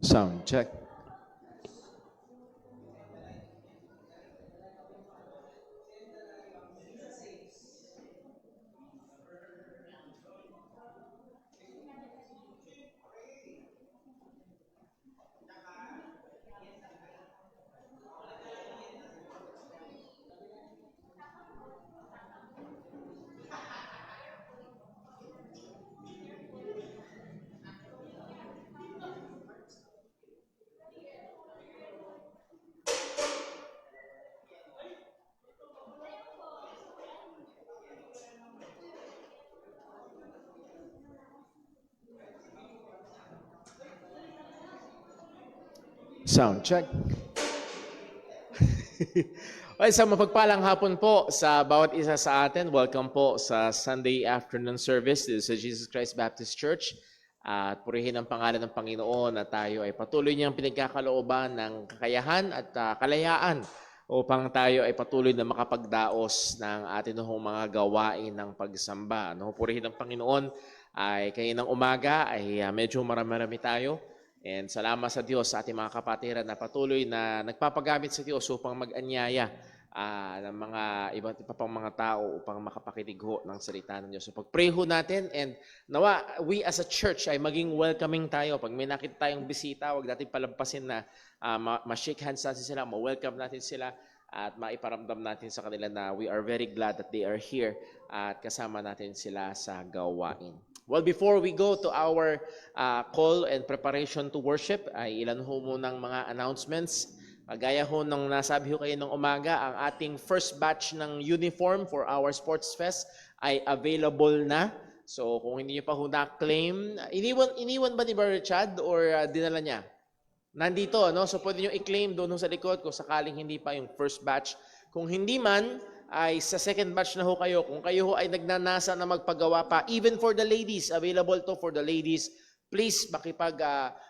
Sound check. Sound check. Okay, sa mapagpalang hapon po sa bawat isa sa atin. Welcome po sa Sunday afternoon service dito sa Jesus Christ Baptist Church. At purihin ang pangalan ng Panginoon na tayo ay patuloy niyang pinagkakalooban ng kakayahan at kalayaan upang tayo ay patuloy na makapagdaos ng atin mga gawain ng pagsamba. Purihin ang Panginoon ay kaninang umaga ay medyo marami-rami tayo. And salamat sa Diyos sa ating mga kapatiran na patuloy na nagpapagamit sa Diyos upang mag-anyaya ng mga iba't iba pang mga tao upang makapakinig ho ng salita ng Diyos. So pag-pray ho natin and nawa we as a church ay maging welcoming tayo. Pag may nakita tayong bisita, huwag natin palampasin na ma-shake hands natin sila, ma-welcome natin sila at maiparamdam natin sa kanila na we are very glad that they are here at kasama natin sila sa gawain. Well, before we go to our call and preparation to worship, ay ilan ho munang mga announcements. Gaya ho nung nasabi ho kayo ng umaga, ang ating first batch ng uniform for our Sports Fest ay available na. So kung hindi niyo pa ho na-claim, iniwan ba ni Brother Chad or dinala niya? Nandito, no? So pwede niyo i-claim doon sa likod kung sakaling hindi pa yung first batch. Kung hindi man, ay sa second batch na ho kayo. Kung kayo ho ay nagnanasa na magpagawa pa, even for the ladies, available to for the ladies, please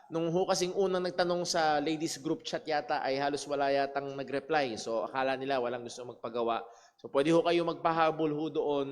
nung ho kasing unang nagtanong sa ladies group chat yata ay halos wala yatang nag-reply. So akala nila walang gusto magpagawa. So pwede ho kayo magpahabol ho doon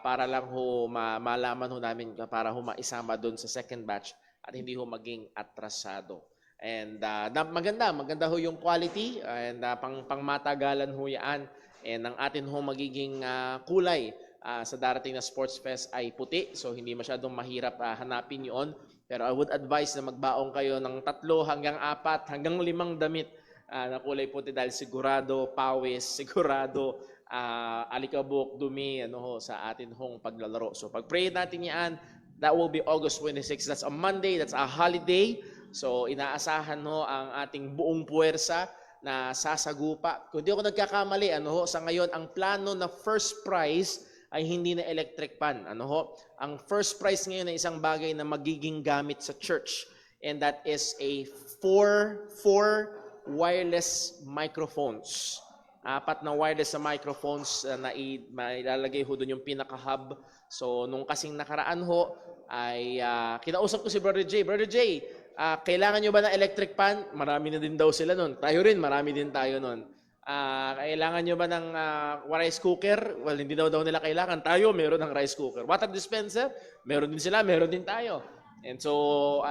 para lang ho malaman ho namin para ho maisama doon sa second batch at hindi ho maging atrasado. And maganda ho yung quality and pangmatagalan ho yan. And ang atin ho magiging kulay sa darating na Sports Fest ay puti. So hindi masyadong mahirap hanapin yun. Pero I would advise na magbaong kayo ng 3 hanggang 4 hanggang 5 damit na kulay puti dahil sigurado pawis, sigurado alikabok, dumi sa atin hong paglalaro. So pag-pray natin yan, that will be August 26. That's a Monday, that's a holiday. So inaasahan ang ating buong puwersa na sasagupa. Kung di ako nagkakamali, sa ngayon, ang plano na first prize ay hindi na electric pan. Ang first prize ngayon ay isang bagay na magiging gamit sa church. And that is a 4 wireless microphones. 4 na wireless na microphones na ilalagay ho doon yung pinaka-hub. So, nung kasing nakaraan ho, ay kinausap ko si Brother Jay. Brother Jay, kailangan nyo ba ng electric pan? Marami na din daw sila nun. Tayo rin, marami din tayo nun. Kailangan nyo ba ng rice cooker? Well, hindi daw nila kailangan. Tayo, meron ng rice cooker. Water dispenser? Meron din sila, meron din tayo. And so,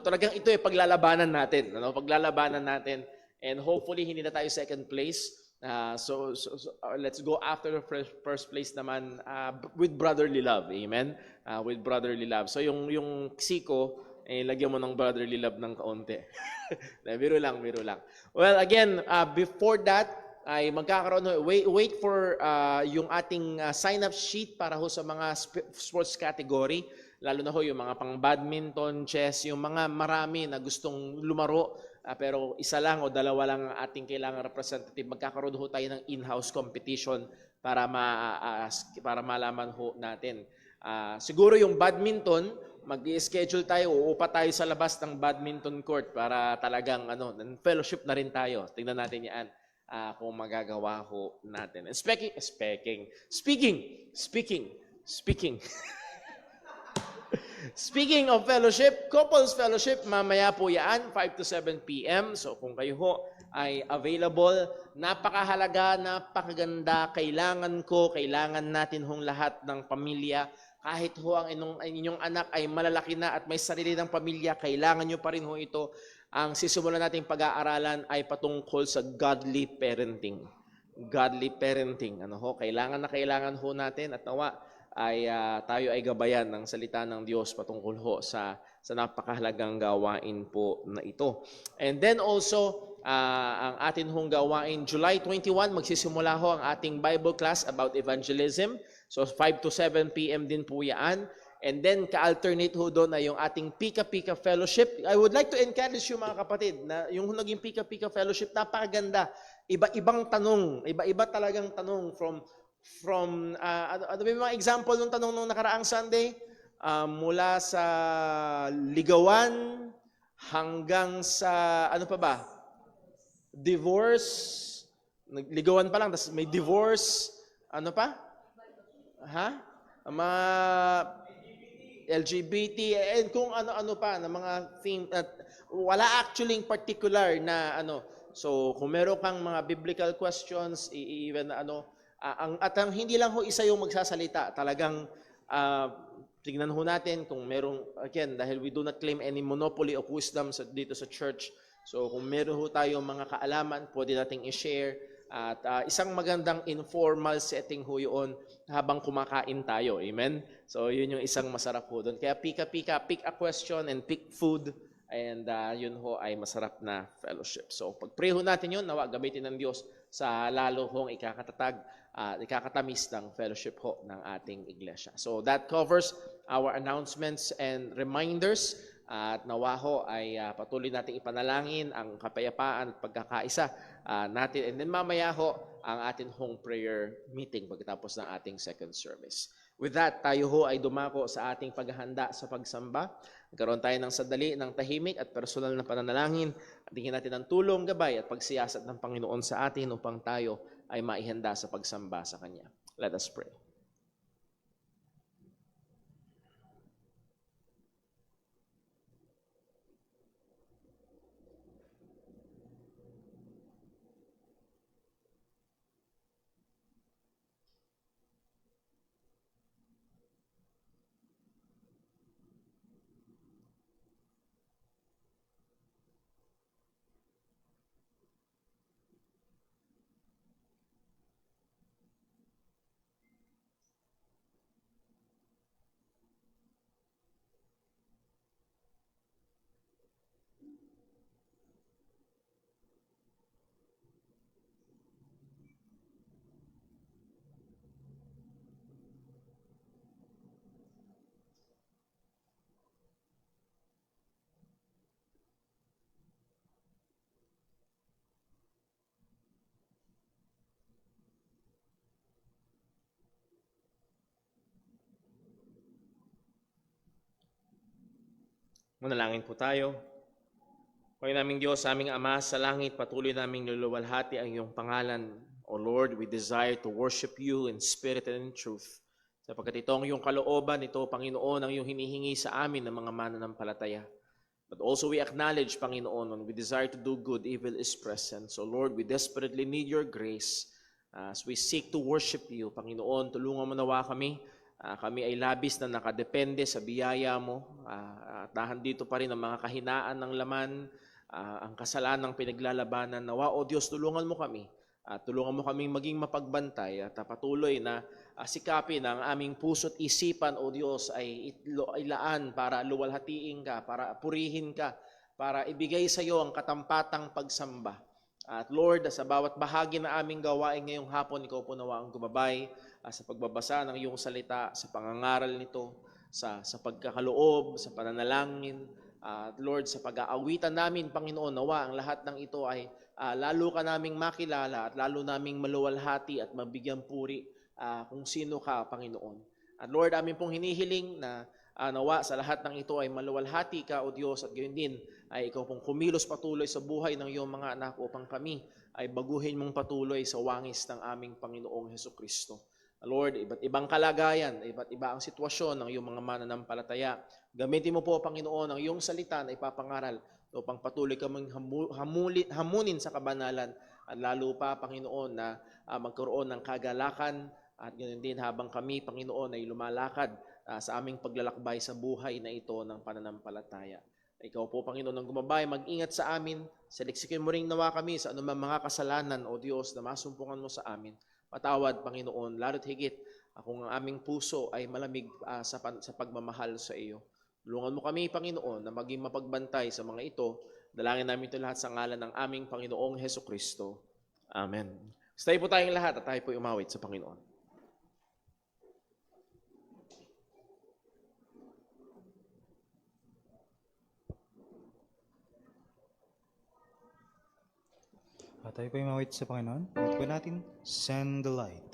talagang ito paglalabanan natin. Paglalabanan natin. And hopefully, hindi na tayo second place. So let's go after the first place naman with brotherly love. Amen? With brotherly love. So yung siko, lagyan mo ng brotherly love ng kaunti. Biro lang. Well, again, before that, ay magkakaroon, wait for yung ating sign-up sheet para ho sa mga sports category. Lalo na ho yung mga pang badminton, chess, yung mga marami na gustong lumaro. Pero isa lang o 2 lang ang ating kailangan representative. Magkakaroon ho tayo ng in-house competition para malaman ho natin. Siguro yung badminton, mag-i-schedule tayo, uupa tayo sa labas ng badminton court para talagang fellowship na rin tayo. Tingnan natin yan kung magagawa ho natin. And speaking Speaking of fellowship, couples fellowship, mamaya po yan, 5 to 7 p.m. So kung kayo ho ay available, napakahalaga, napakaganda, kailangan natin hong lahat ng pamilya kahit ho ang inyong anak ay malalaki na at may sarili ng pamilya, kailangan nyo pa rin ho ito. Ang sisimulan nating pag-aaralan ay patungkol sa godly parenting. Godly parenting. Kailangan na kailangan ho natin at nawa ay tayo ay gabayan ng salita ng Diyos patungkol ho sa napakahalagang gawain po na ito. And then also, ang atin hong gawain, July 21, magsisimula ho ang ating Bible class about evangelism. So 5 to 7 p.m. din po yan. And then ka-alternate ho doon ay yung ating Pika-Pika Fellowship. I would like to encourage you mga kapatid na yung naging Pika-Pika Fellowship, napakaganda. Iba-ibang tanong, iba-iba talagang tanong from ano ba yung mga example ng tanong nung nakaraang Sunday? Mula sa ligawan hanggang sa ano pa ba? Divorce. Ligawan pa lang, tapos may divorce. Ano pa? Mga LGBT and kung ano-ano pa na mga theme at wala actually particular na ano. So kung meron kang mga biblical questions, even ang hindi lang ho isa yung magsasalita, talagang tignan ho natin kung merong, again, dahil we do not claim any monopoly of wisdom dito sa church. So kung meron ho tayong mga kaalaman, pwede nating i-share. At isang magandang informal setting ho yun habang kumakain tayo. Amen? So yun yung isang masarap ho doon. Kaya pika-pika, pick a question and pick food. And yun ho ay masarap na fellowship. So pag-pray ho natin yun, nawa gamitin ng Diyos sa lalo hong ikakatamis ng fellowship ho ng ating iglesia. So that covers our announcements and reminders. At nawa ho ay patuloy nating ipanalangin ang kapayapaan at pagkakaisa natin. And then mamaya ho ang ating hong prayer meeting pagkatapos ng ating second service. With that, tayo ho ay dumako sa ating paghahanda sa pagsamba. Nagkaroon tayo ng sandali ng tahimik at personal na pananalangin. At tingin natin ang tulong, gabay at pagsiyasat ng Panginoon sa atin upang tayo ay maihanda sa pagsamba sa Kanya. Let us pray. Manalangin po tayo. Panginoon naming Diyos, aming Ama sa langit, patuloy naming luluwalhati ang iyong pangalan. O Lord, we desire to worship you in spirit and in truth. Sapagkat ito ang iyong kalooban, ito, Panginoon, ang iyong hinihingi sa amin ng mga mananampalataya. But also we acknowledge, Panginoon, when we desire to do good, evil is present. So Lord, we desperately need your grace as we seek to worship you. Panginoon, tulungan mo nawa kami. Kami ay labis na nakadepende sa biyaya mo. At nahandito pa rin ang mga kahinaan ng laman, ang kasalanang pinaglalabanan. Nawa, O Diyos, tulungan mo kami. Tulungan mo kaming maging mapagbantay at patuloy na sikapin ang aming puso't isipan, O Diyos, ay ilaan para luwalhatiin ka, para purihin ka, para ibigay sa iyo ang katampatang pagsamba. At Lord, sa bawat bahagi na aming gawain ngayong hapon, ikaw po nawa ang gumabay sa pagbabasa ng iyong salita, sa pangangaral nito, sa pagkakaloob, sa pananalangin. Lord, sa pag-aawitan namin, Panginoon, nawa ang lahat ng ito ay lalo ka naming makilala at lalo naming maluwalhati at mabigyan puri kung sino ka, Panginoon. At Lord, amin pong hinihiling na nawa sa lahat ng ito ay maluwalhati ka, O Diyos, at gayon din ay ikaw pong kumilos patuloy sa buhay ng iyong mga anak upang kami ay baguhin mong patuloy sa wangis ng aming Panginoong Hesukristo. Lord, iba't ibang kalagayan, iba't iba ang sitwasyon ng iyong mga mananampalataya. Gamitin mo po, Panginoon, ang iyong salita na ipapangaral upang patuloy kaming hamunin sa kabanalan at lalo pa, Panginoon, na magkaroon ng kagalakan at ganoon din habang kami, Panginoon, ay lumalakad sa aming paglalakbay sa buhay na ito ng pananampalataya. Ikaw po, Panginoon, ang gumabay, mag-ingat sa amin. Saliksikin mo rin nawa kami sa anumang mga kasalanan, O Diyos, na masumpungan mo sa amin. Patawad, Panginoon, lalo't higit kung ang aming puso ay malamig sa pagmamahal sa iyo. Tulungan mo kami, Panginoon, na maging mapagbantay sa mga ito. Dalangin namin ito lahat sa ngalan ng aming Panginoong Hesukristo. Amen. Stay po tayong lahat at tayo po umawit sa Panginoon. At tayo po umawit sa Panginoon. At po natin, Send the Light.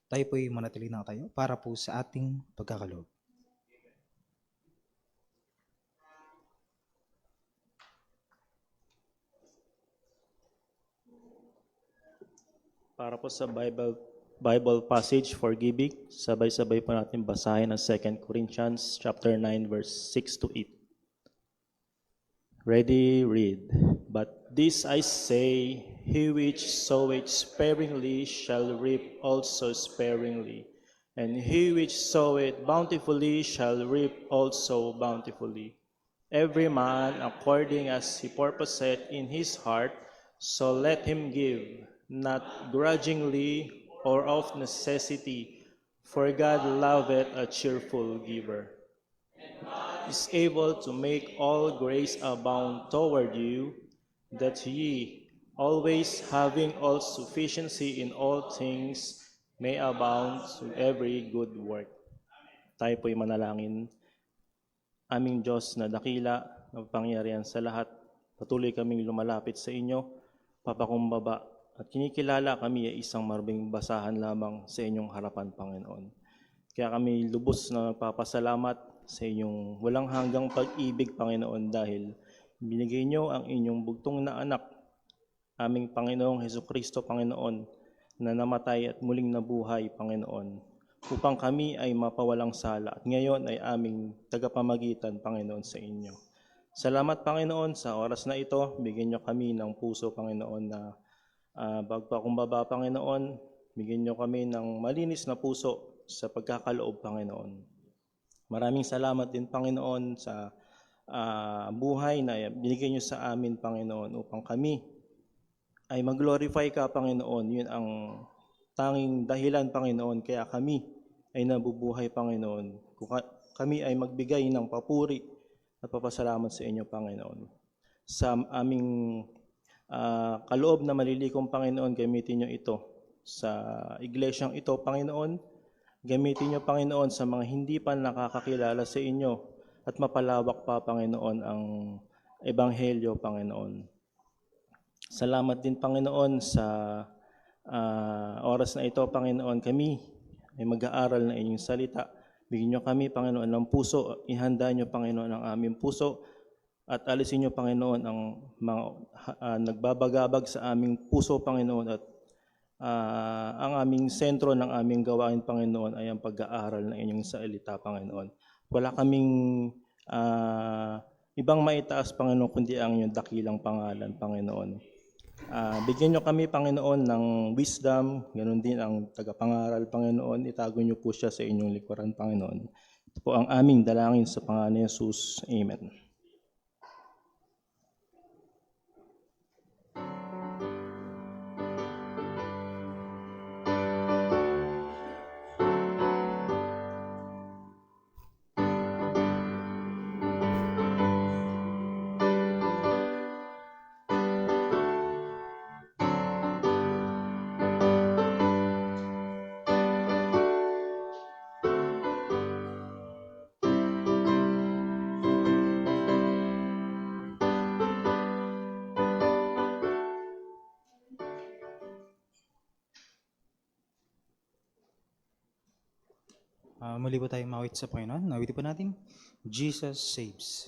Tayo po'y manatili na tayo para po sa ating pagkakaloob. Para po sa Bible passage for giving, sabay-sabay po natin basahin ang 2 Corinthians chapter 9 verse 6 to 8. Ready, read. But this I say, he which soweth sparingly shall reap also sparingly, and he which soweth bountifully shall reap also bountifully. Every man according as he purposeth in his heart, so let him give, not grudgingly or of necessity, for God loveth a cheerful giver. Is able to make all grace abound toward you, that ye, always having all sufficiency in all things, may abound to every good work. Tayo po'y manalangin. Aming Diyos na dakila, na pangyarihan sa lahat, patuloy kaming lumalapit sa inyo, papakumbaba, at kinikilala kami ay isang marbing basahan lamang sa inyong harapan, Panginoon. Kaya kami lubos na nagpapasalamat sa inyong walang hanggang pag-ibig, Panginoon, dahil binigay niyo ang inyong bugtong na anak, aming Panginoong Hesukristo, Panginoon, na namatay at muling nabuhay, Panginoon, upang kami ay mapawalang sala at ngayon ay aming tagapamagitan, Panginoon, sa inyo. Salamat, Panginoon, sa oras na ito. Bigyan niyo kami ng puso, Panginoon, na pagpakumbaba, Panginoon. Bigyan niyo kami ng malinis na puso sa pagkakaloob, Panginoon. Maraming salamat din, Panginoon, sa buhay na binigay niyo sa amin, Panginoon, upang kami ay mag-glorify ka, Panginoon. Yun ang tanging dahilan, Panginoon, kaya kami ay nabubuhay, Panginoon. Kami ay magbigay ng papuri at papasalamat sa inyo, Panginoon. Sa aming kaloob na malilikom, Panginoon, gamitin niyo ito sa iglesyang ito, Panginoon. Gamitin niyo, Panginoon, sa mga hindi pa nakakakilala sa inyo at mapalawak pa, Panginoon, ang ebanghelyo, Panginoon. Salamat din, Panginoon, sa oras na ito, Panginoon. Kami ay mag-aaral na inyong salita. Bigyan niyo kami, Panginoon, ng puso. Ihanda niyo, Panginoon, ang aming puso. At alisin niyo, Panginoon, ang mga nagbabagabag sa aming puso, Panginoon. At ang aming sentro ng aming gawain, Panginoon, ay ang pag-aaral ng inyong salita, Panginoon. Wala kaming ibang maitaas, Panginoon, kundi ang inyong dakilang pangalan, Panginoon. Bigyan niyo kami, Panginoon, ng wisdom, ganoon din ang tagapangaral, Panginoon. Itago niyo po siya sa inyong likuran, Panginoon. Ito po ang aming dalangin sa pangalan ni Jesus. Amen. Muli po tayong mawit sa Panginoon. Nawitin po natin, Jesus Saves.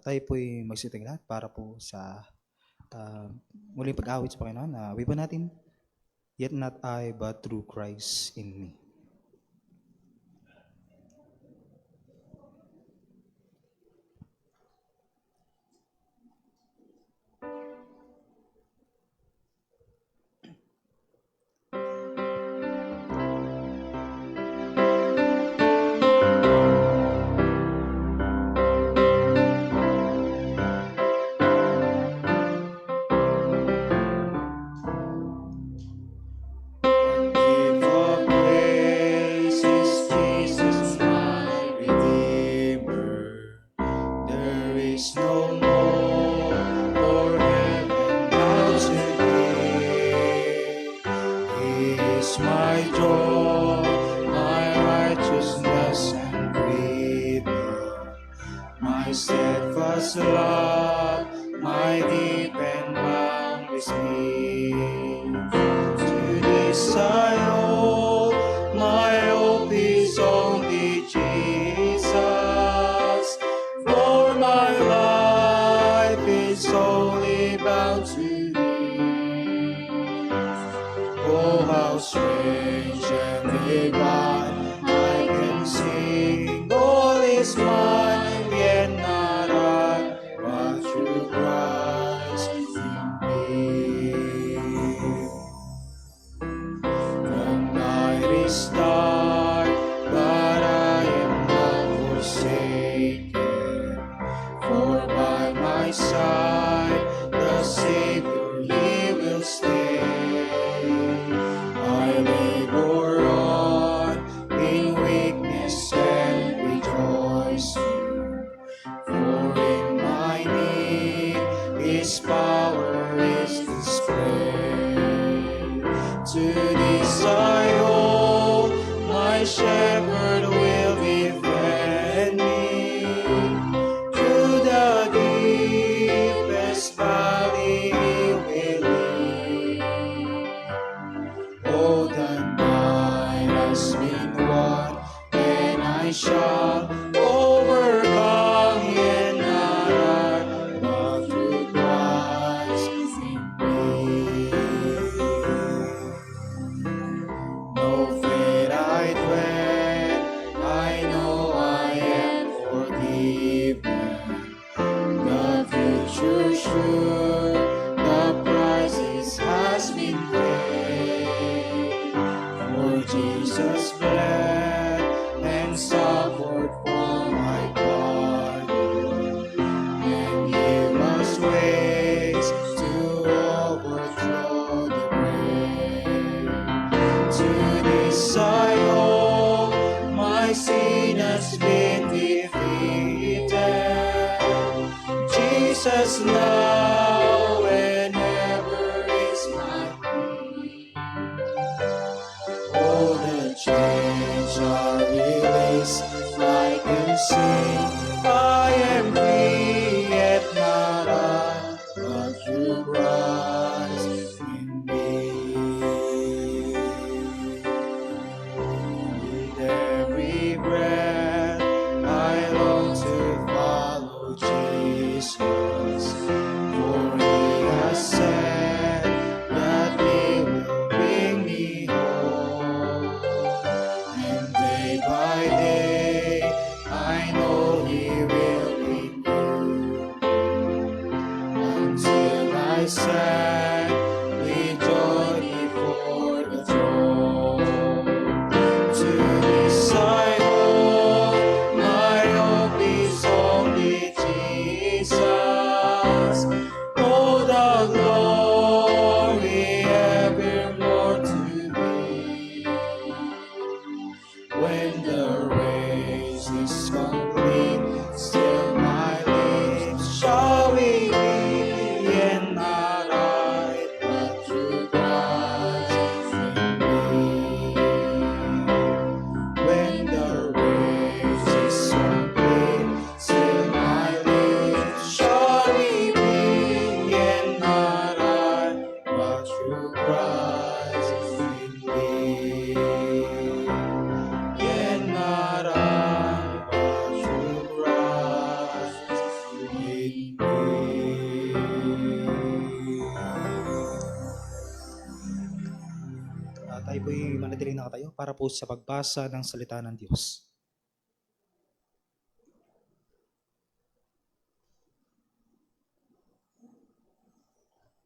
Tayo po'y magsiting lahat para po sa muling pag-awit sa Panginoon. Wipan natin, Yet not I, but through Christ in me. Give of grace is Jesus my Redeemer. There is no more for heaven now today. He is my joy, my righteousness and freedom, my steadfast love, my deep and boundless peace. To this I owe, my hope is only Jesus. For my life is only bound to Thee. Oh, how strange and divine, I can sing all is mine, yet not I, but through Christ in me. The night is dark, but I am not forsaken. For by my side, the Savior, He will stay. I labor on in weakness and rejoicing. For in my need, His power is displayed. To this I owe, my shepherd will defend me. Through the deepest valley He will lead. Oh, the night has been won, and I shall overcome, yet not I, but through Christ in me. No fate I dread, I know I am forgiven. The future sure, the price has been paid. For Jesus bled and suffered for my pardon, and He was raised to overthrow the grave. To this I owe, my sin has been defeated. Jesus now and ever is my King. Oh, the chains are released, I can sing, I am free, yet not I, but through Christ in me. With every breath, I long to follow Jesus, for He has said that He will bring me home. And day by day nakatayo para po sa pagbasa ng salita ng Diyos.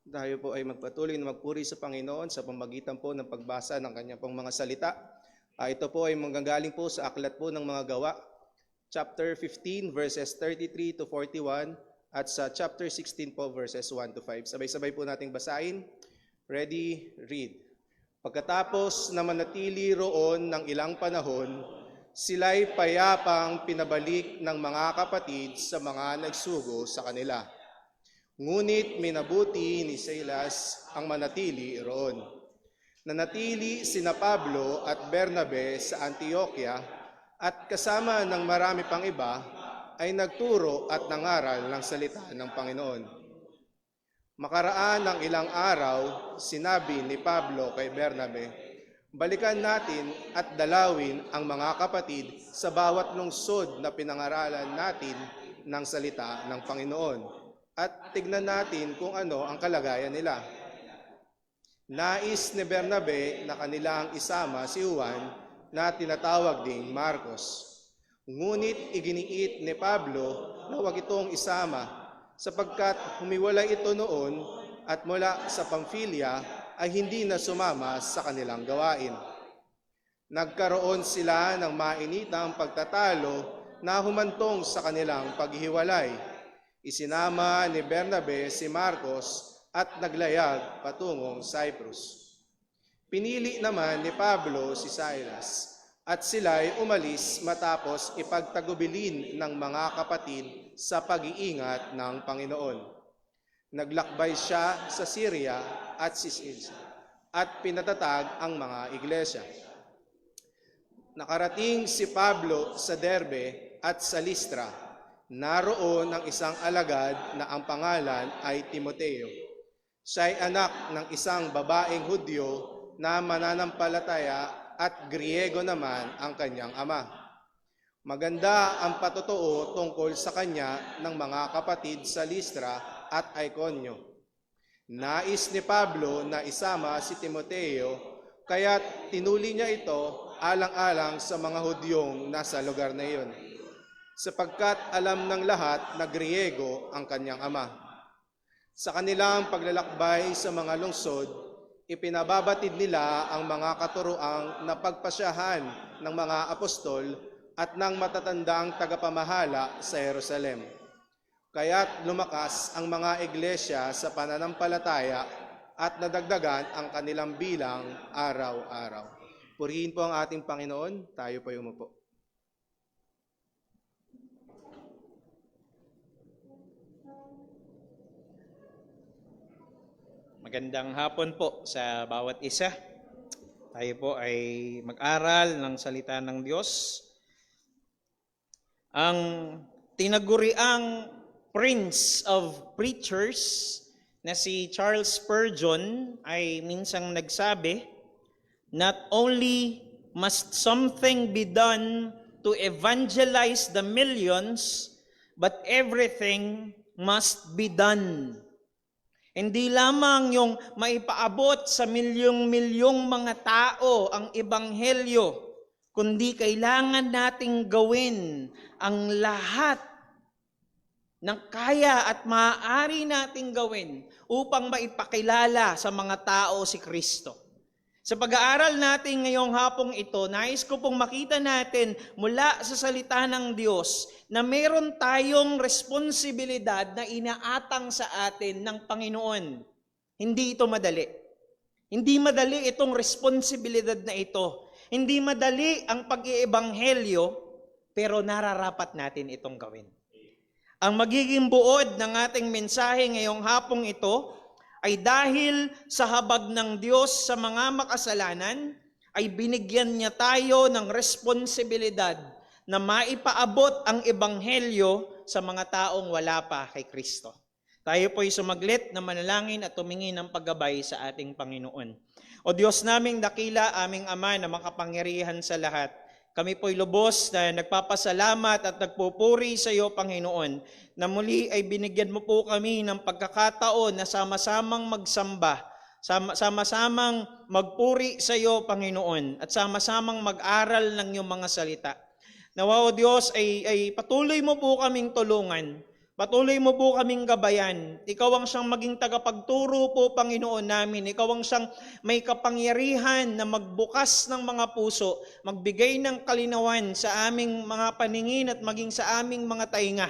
Tayo po ay magpatuloy na magpuri sa Panginoon sa pamamagitan po ng pagbasa ng kanyang pong mga salita. Ito po ay manggagaling po sa aklat po ng mga gawa, chapter 15 verses 33 to 41 at sa chapter 16 po verses 1 to 5. Sabay-sabay po nating basahin. Ready, read. Pagkatapos na manatili roon ng ilang panahon, sila'y payapang pinabalik ng mga kapatid sa mga nagsugo sa kanila. Ngunit minabuti ni Silas ang manatili roon. Nanatili sina Pablo at Bernabe sa Antioquia at kasama ng marami pang iba ay nagturo at nangaral ng salita ng Panginoon. Makaraan ng ilang araw, sinabi ni Pablo kay Bernabe, balikan natin at dalawin ang mga kapatid sa bawat lungsod na pinangaralan natin ng salita ng Panginoon. At tignan natin kung ano ang kalagayan nila. Nais ni Bernabe na kanilang isama si Juan na tinatawag ding Marcos. Ngunit iginiit ni Pablo na huwag itong isama sapagkat humiwalay ito noon at mula sa Pamphylia ay hindi na sumama sa kanilang gawain. Nagkaroon sila ng mainitang pagtatalo na humantong sa kanilang paghihiwalay. Isinama ni Bernabe si Marcos at naglayag patungong Cyprus. Pinili naman ni Pablo si Silas at sila'y umalis matapos ipagtagubilin ng mga kapatid sa pag-iingat ng Panginoon. Naglakbay siya sa Syria at Sicilia at pinatatag ang mga iglesia. Nakarating si Pablo sa Derbe at sa Listra. Naroon ang isang alagad na ang pangalan ay Timoteo. Siya'y anak ng isang babaeng Hudyo na mananampalataya at Griego naman ang kanyang ama. Maganda ang patotoo tungkol sa kanya ng mga kapatid sa Listra at Iconio. Nais ni Pablo na isama si Timoteo, kaya't tinuli niya ito alang-alang sa mga Hudyong nasa lugar na iyon, sapagkat alam ng lahat na Griego ang kanyang ama. Sa kanilang paglalakbay sa mga lungsod, ipinababatid nila ang mga katuroang napagpasyahan ng mga apostol at ng matatandang tagapamahala sa Jerusalem. Kaya't lumakas ang mga iglesia sa pananampalataya at nadagdagan ang kanilang bilang araw-araw. Purihin po ang ating Panginoon, tayo po umupo. Magandang hapon po sa bawat isa. Tayo po ay mag-aral ng salita ng Diyos. Ang tinaguriang Prince of Preachers na si Charles Spurgeon ay minsang nagsabi, not only must something be done to evangelize the millions, but everything must be done. Hindi lamang yung maipaabot sa milyong-milyong mga tao ang ebanghelyo, kundi kailangan nating gawin ang lahat ng kaya at maaari nating gawin upang maipakilala sa mga tao si Kristo. Sa pag-aaral natin ngayong hapong ito, nais ko pong makita natin mula sa salita ng Diyos na meron tayong responsibilidad na inaatang sa atin ng Panginoon. Hindi ito madali. Hindi madali itong responsibilidad na ito. Hindi madali ang pag-iebanghelyo, pero nararapat natin itong gawin. Ang magiging buod ng ating mensahe ngayong hapong ito ay dahil sa habag ng Diyos sa mga makasalanan, ay binigyan niya tayo ng responsibilidad na maipaabot ang ebanghelyo sa mga taong wala pa kay Kristo. Tayo po'y sumaglit na manalangin at tumingin ng paggabay sa ating Panginoon. O Diyos naming dakila, aming Ama na makapangyarihan sa lahat, kami po'y lubos na nagpapasalamat at nagpupuri sa iyo, Panginoon, na muli ay binigyan mo po kami ng pagkakataon na sama-samang magsamba Sama-samang magpuri sa iyo, Panginoon, at sama-samang mag-aral ng iyong mga salita. Nawa, O Diyos, ay patuloy mo po kaming tulungan. Patuloy mo po kaming gabayan. Ikaw ang siyang maging tagapagturo po, Panginoon namin. Ikaw ang siyang may kapangyarihan na magbukas ng mga puso, magbigay ng kalinawan sa aming mga paningin at maging sa aming mga tainga.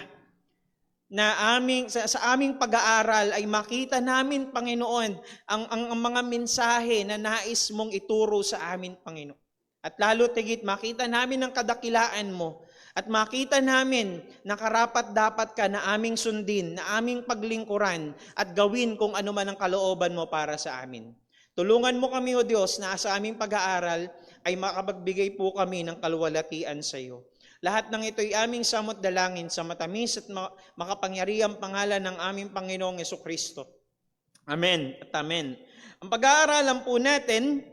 Na sa aming pag-aaral ay makita namin, Panginoon, ang mga mensahe na nais mong ituro sa amin, Panginoon. At lalo tigit, makita namin ang kadakilaan mo at makita namin na karapat-dapat ka na aming sundin, na aming paglingkuran at gawin kung ano man ang kalooban mo para sa amin. Tulungan mo kami, O Diyos, na sa aming pag-aaral ay makapagbigay po kami ng kaluwalhatian sa iyo. Lahat ng ito ay aming samot dalangin sa matamis at makapangyarihang pangalan ng aming Panginoong Jesucristo. Amen at amen. Ang pag-aaralan po natin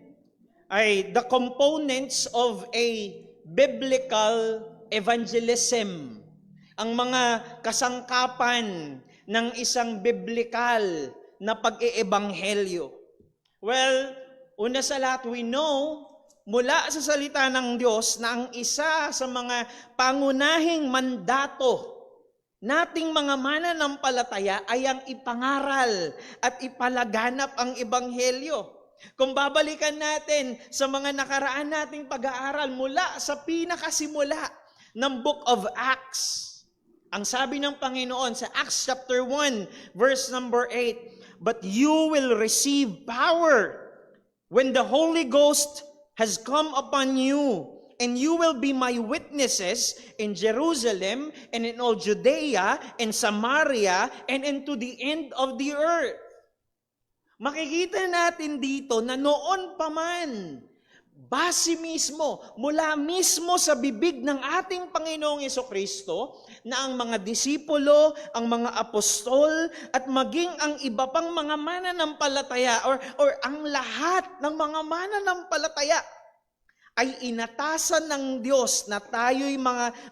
ay the components of a biblical evangelism. Ang mga kasangkapan ng isang biblical na pag-iebanghelyo. Well, una sa lahat, we know mula sa salita ng Diyos na ang isa sa mga pangunahing mandato nating mga mananampalataya ay ang ipangaral at ipalaganap ang ebanghelyo. Kung babalikan natin sa mga nakaraan nating pag-aaral mula sa pinakasimula ng Book of Acts, ang sabi ng Panginoon sa Acts chapter 1 verse number 8, "But you will receive power when the Holy Ghost has come upon you, and you will be my witnesses in Jerusalem and in all Judea and Samaria and into the end of the earth." Makikita natin dito na noon pa man, base mismo, mula mismo sa bibig ng ating Panginoong Jesucristo, na ang mga disipulo, ang mga apostol, at maging ang iba pang mga mananampalataya or ang lahat ng mga mananampalataya ay inatasan ng Diyos na tayo'y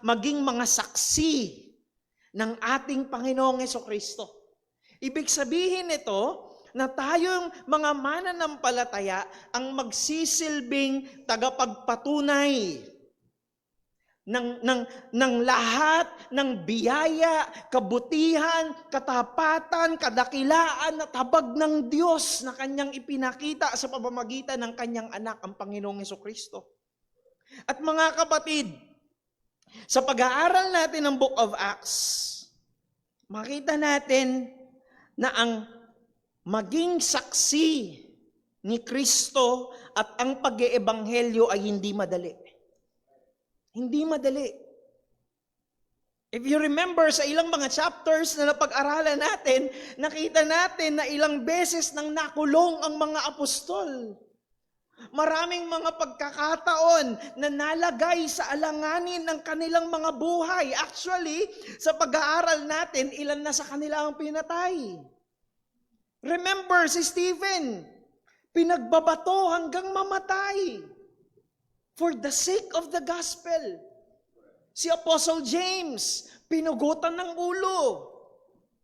maging mga saksi ng ating Panginoong Jesucristo. Ibig sabihin nito, na tayong mga mananampalataya ang magsisilbing tagapagpatunay ng lahat ng biyaya, kabutihan, katapatan, kadakilaan at habag ng Diyos na kanyang ipinakita sa pamamagitan ng kanyang anak, ang Panginoong Jesucristo. At mga kapatid, sa pag-aaral natin ng Book of Acts, makita natin na ang maging saksi ni Kristo at ang pag-iebanghelyo ay hindi madali. Hindi madali. If you remember sa ilang mga chapters na napag-aralan natin, nakita natin na ilang beses nang nakulong ang mga apostol. Maraming mga pagkakataon na nalagay sa alanganin ng kanilang mga buhay. Actually, sa pag-aaral natin, ilan na sa kanila ang pinatay. Remember si Stephen, pinagbabato hanggang mamatay for the sake of the gospel. Si Apostle James, pinugutan ng ulo.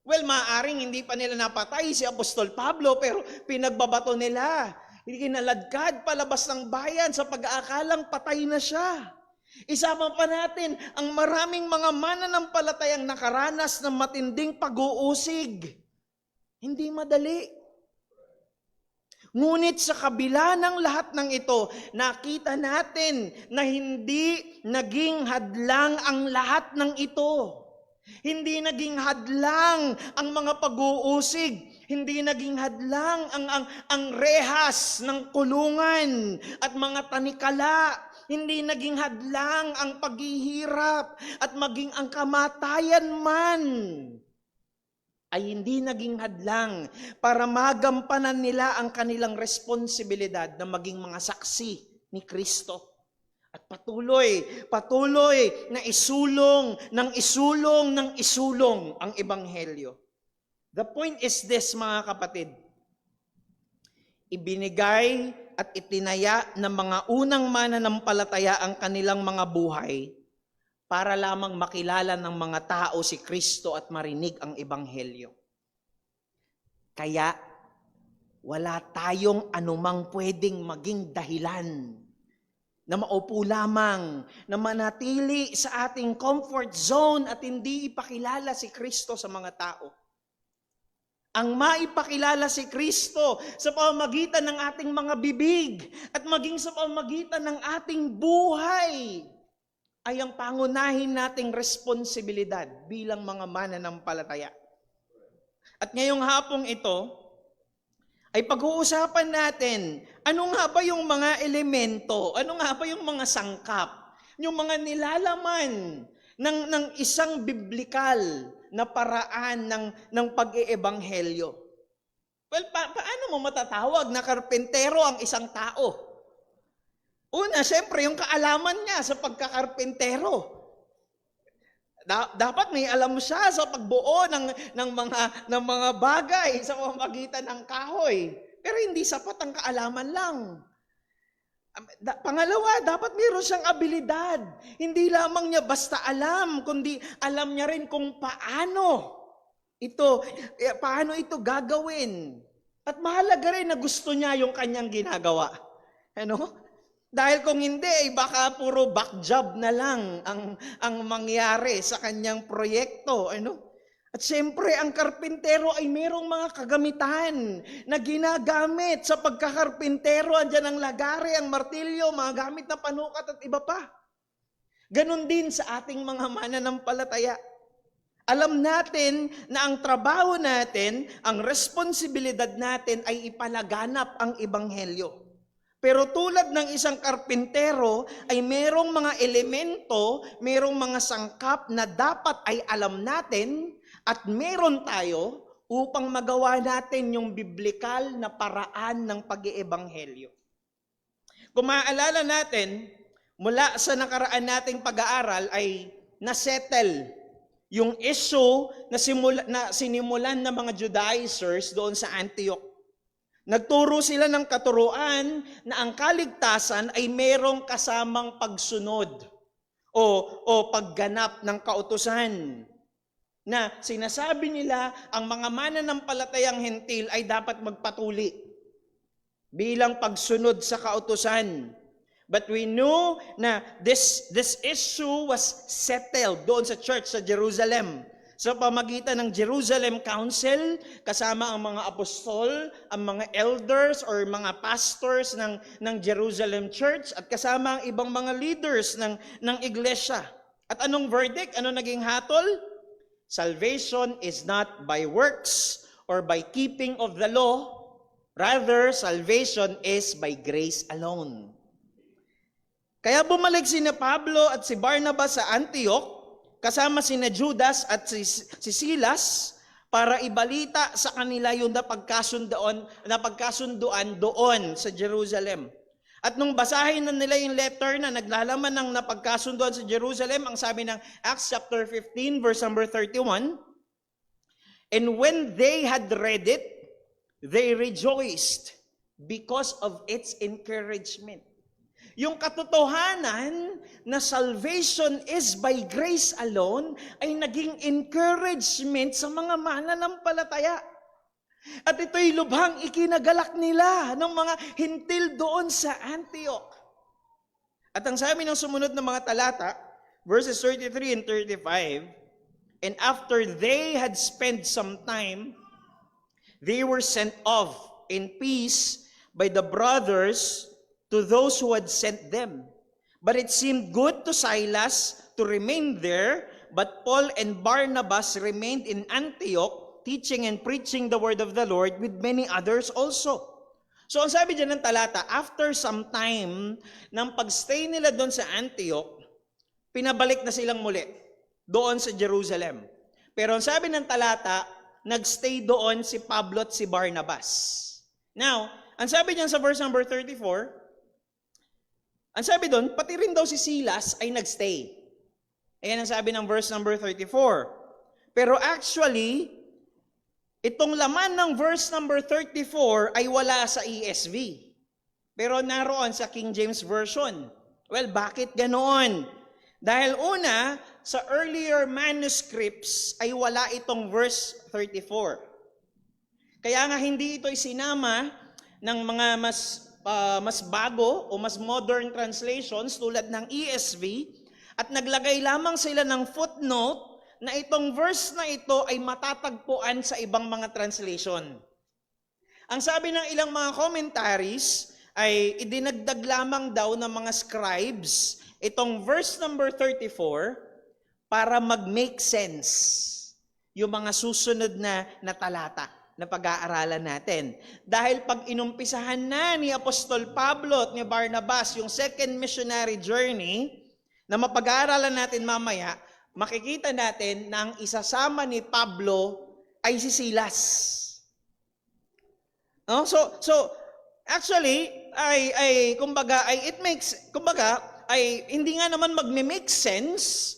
Well, maaaring hindi pa nila napatay si Apostol Pablo, pero pinagbabato nila. Kinaladkad palabas ng bayan sa pag-aakalang patay na siya. Isama pa natin ang maraming mga mananampalatayang nakaranas ng matinding pag-uusig. Hindi madali. Ngunit sa kabila ng lahat ng ito, nakita natin na hindi naging hadlang ang lahat ng ito. Hindi naging hadlang ang mga pag-uusig. Hindi naging hadlang ang rehas ng kulungan at mga tanikala. Hindi naging hadlang ang paghihirap at maging ang kamatayan man ay hindi naging hadlang para magampanan nila ang kanilang responsibilidad na maging mga saksi ni Kristo. At patuloy na isulong ang ebanghelyo. The point is this, mga kapatid. Ibinigay at itinaya ng mga unang mananampalataya ang kanilang mga buhay para lamang makilala ng mga tao si Kristo at marinig ang ebanghelyo. Kaya, wala tayong anumang pwedeng maging dahilan na maupo lamang, na manatili sa ating comfort zone at hindi ipakilala si Kristo sa mga tao. Ang maipakilala si Kristo sa pamamagitan ng ating mga bibig at maging sa pamamagitan ng ating buhay ay ang pangunahin nating responsibilidad bilang mga mananampalataya. At ngayong hapong ito, ay pag-uusapan natin, ano nga ba yung mga elemento, ano nga ba yung mga sangkap, yung mga nilalaman ng isang biblikal na paraan ng pag-iebanghelyo. Well, paano mo matatawag na karpentero ang isang tao? Una, siyempre, yung kaalaman niya sa pagkakarpentero. Dapat may alam siya sa pagbuo ng mga bagay sa pamamagitan ng kahoy. Pero hindi sapat ang kaalaman lang. Pangalawa, dapat mayroon siyang abilidad. Hindi lamang niya basta alam, kundi alam niya rin kung paano ito gagawin. At mahalaga rin na gusto niya yung kanyang ginagawa. Ano? Dahil kung hindi, baka puro back job na lang ang mangyari sa kanyang proyekto. At siyempre, ang karpintero ay merong mga kagamitan na ginagamit sa pagkakarpintero. Andiyan ang lagare, ang martilyo, mga gamit na panukat at iba pa. Ganon din sa ating mga mananampalataya. Alam natin na ang trabaho natin, ang responsibilidad natin ay ipalaganap ang ebanghelyo. Pero tulad ng isang karpintero ay merong mga elemento, merong mga sangkap na dapat ay alam natin at meron tayo upang magawa natin yung biblikal na paraan ng pag-iebanghelyo. Kung maaalala natin, mula sa nakaraan nating pag-aaral ay nasettle yung issue na sinimulan ng mga Judaizers doon sa Antioch. Nagturo sila ng katuruan na ang kaligtasan ay merong kasamang pagsunod o pagganap ng kautusan. Na sinasabi nila ang mga mananampalatayang hentil ay dapat magpatuli bilang pagsunod sa kautusan. But we know na this issue was settled doon sa church sa Jerusalem. Sa pamagitan ng Jerusalem Council, kasama ang mga apostol, ang mga elders or mga pastors ng Jerusalem Church, at kasama ang ibang mga leaders ng iglesia. At anong verdict? Ano naging hatol? Salvation is not by works or by keeping of the law. Rather, salvation is by grace alone. Kaya bumalik sina Pablo at si Barnabas sa Antioch, kasama sina Judas at si Silas para ibalita sa kanila yung napagkasunduan doon sa Jerusalem. At nung basahin na nila yung letter na naglalaman ng napagkasunduan sa Jerusalem, ang sabi ng Acts chapter 15 verse number 31, and when they had read it, they rejoiced because of its encouragement. Yung katotohanan na salvation is by grace alone ay naging encouragement sa mga mananampalataya. At ito'y lubhang ikinagalak nila ng mga hintil doon sa Antioch. At ang sabi ng sumunod na mga talata, verses 33 and 35, and after they had spent some time, they were sent off in peace by the brothers to those who had sent them. But it seemed good to Silas to remain there, but Paul and Barnabas remained in Antioch, teaching and preaching the word of the Lord with many others also. So ang sabi dyan ng talata, after some time ng pagstay nila doon sa Antioch, pinabalik na silang muli doon sa Jerusalem. Pero ang sabi ng talata, nagstay doon si Pablo at si Barnabas. Now, ang sabi diyan sa verse number 34, ang sabi doon, pati rin daw si Silas ay nagstay. Ayan ang sabi ng verse number 34. Pero actually, itong laman ng verse number 34 ay wala sa ESV. Pero naroon sa King James Version. Well, bakit ganoon? Dahil una, sa earlier manuscripts ay wala itong verse 34. Kaya nga hindi ito isinama ng mga mas bago o mas modern translations tulad ng ESV, at naglagay lamang sila ng footnote na itong verse na ito ay matatagpuan sa ibang mga translation. Ang sabi ng ilang mga commentaries ay idinagdag lamang daw ng mga scribes itong verse number 34 para mag-make sense yung mga susunod na talata na pag-aaralan natin. Dahil pag inumpisahan na ni Apostol Pablo at ni Barnabas yung second missionary journey na mapag-aaralan natin mamaya, makikita natin na ang isasama ni Pablo ay si Silas. No? So actually hindi nga naman magme-make sense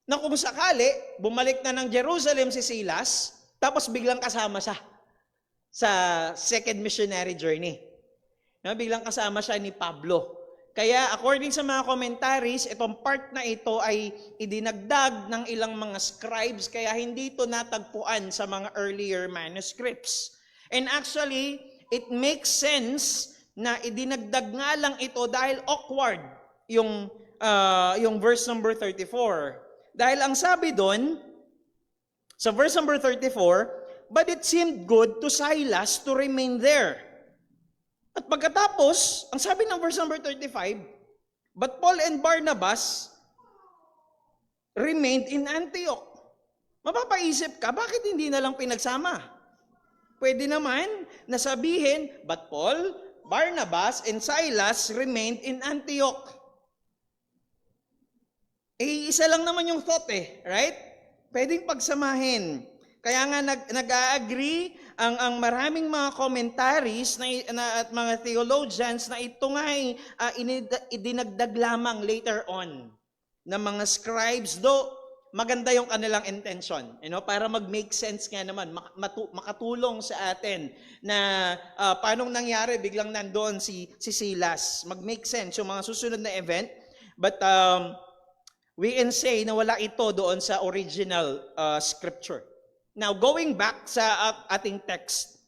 na kung sakali bumalik na ng Jerusalem si Silas, tapos biglang kasama siya sa second missionary journey. No, biglang kasama siya ni Pablo. Kaya according sa mga commentaries, itong part na ito ay idinagdag ng ilang mga scribes, kaya hindi ito natagpuan sa mga earlier manuscripts. And actually, it makes sense na idinagdag nga lang ito dahil awkward yung verse number 34. Dahil ang sabi doon, sa verse number 34, but it seemed good to Silas to remain there. At pagkatapos, ang sabi ng verse number 35, but Paul and Barnabas remained in Antioch. Mapapaisip ka, bakit hindi na lang pinagsama? Pwede naman na sabihin, but Paul, Barnabas, and Silas remained in Antioch. Isa lang naman yung thought right? Pwedeng pagsamahin. Kaya nga nag-agree ang maraming mga commentaries at mga theologians na ito nga ay idinagdag lamang later on ng mga scribes, though maganda yung kanilang intention, para mag-make sense nga naman, makatulong sa atin na paanong nangyari biglang nandoon si Silas. Mag-make sense yung mga susunod na event, but we can say na wala ito doon sa original scripture. Now, going back sa ating text,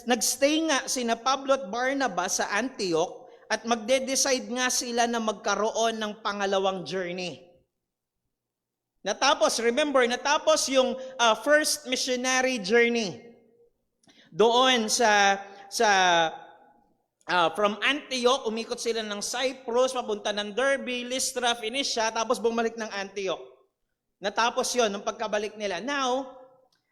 nagstay nga sina Pablo at Barnabas sa Antioch at magde-decide nga sila na magkaroon ng pangalawang journey. Natapos yung first missionary journey. Doon from Antioch, umikot sila ng Cyprus, papunta ng Derbe, Lystra, Phoenicia, tapos bumalik ng Antioch. Natapos yon ng pagkabalik nila. Now,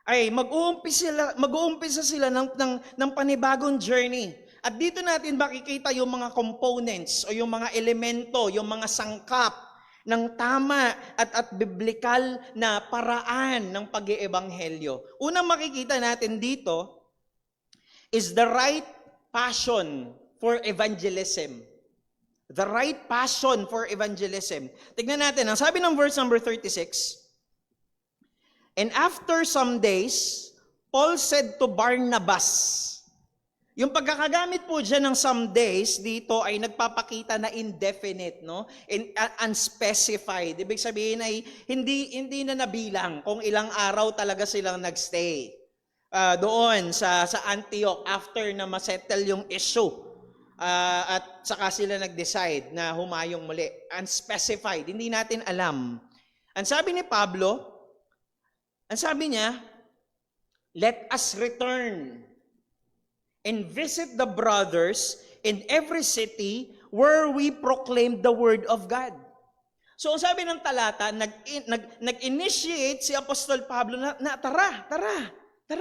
ay mag-uumpisa sila ng panibagong journey. At dito natin makikita yung mga components o yung mga elemento, yung mga sangkap ng tama at biblikal na paraan ng pag-iebanghelyo. Unang makikita natin dito is the right passion for evangelism. The right passion for evangelism. Tignan natin, ang sabi ng verse number 36, and after some days, Paul said to Barnabas, yung pagkakagamit po dyan ng some days, dito ay nagpapakita na indefinite, no? Unspecified. Ibig sabihin ay hindi na nabilang kung ilang araw talaga silang nagstay doon sa Antioch after na masettle yung issue. At saka sila nag-decide na humayong muli. Unspecified. Hindi natin alam. Ang sabi ni Pablo, ang sabi niya, let us return and visit the brothers in every city where we proclaim the word of God. So ang sabi ng talata, nag-initiate si Apostol Pablo na tara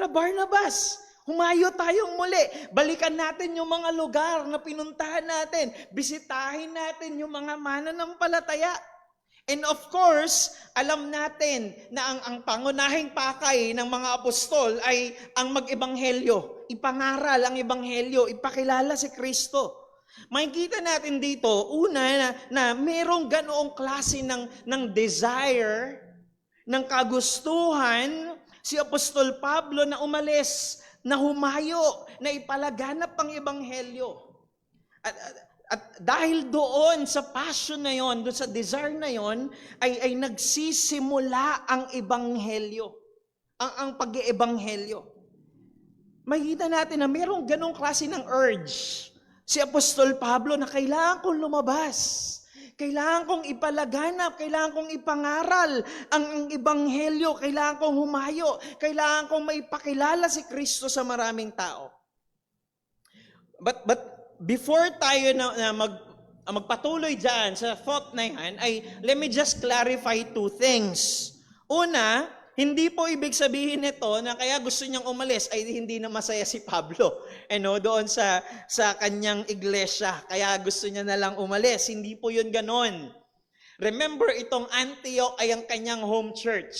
Barnabas, humayo tayong muli. Balikan natin yung mga lugar na pinuntahan natin. Bisitahin natin yung mga mananampalataya. And of course, alam natin na ang pangunahing pakay ng mga apostol ay ang mag-ebanghelyo. Ipangaral ang ebanghelyo, ipakilala si Kristo. Makikita natin dito, una na merong ganoong klase ng desire, ng kagustuhan, si Apostol Pablo na umalis, na humayo, na ipalaganap ang ebanghelyo. At dahil doon sa passion na yon, doon sa desire na yon, ay nagsisimula ang ebanghelyo, ang pag-iebanghelyo. makikita natin na mayroong ganong klase ng urge si Apostol Pablo na kailangan kong lumabas. Kailangan kong ipalaganap, kailangan kong ipangaral ang ebanghelyo, kailangan kong humayo, kailangan kong maipakilala si Kristo sa maraming tao. But before tayo magpatuloy dyan sa thought na yan, let me just clarify two things. Una, hindi po ibig sabihin nito na kaya gusto niyang umalis ay hindi na masaya si Pablo. Doon sa kanyang iglesia, kaya gusto niya na lang umalis. Hindi po yun ganon. Remember, itong Antioch ay ang kanyang home church.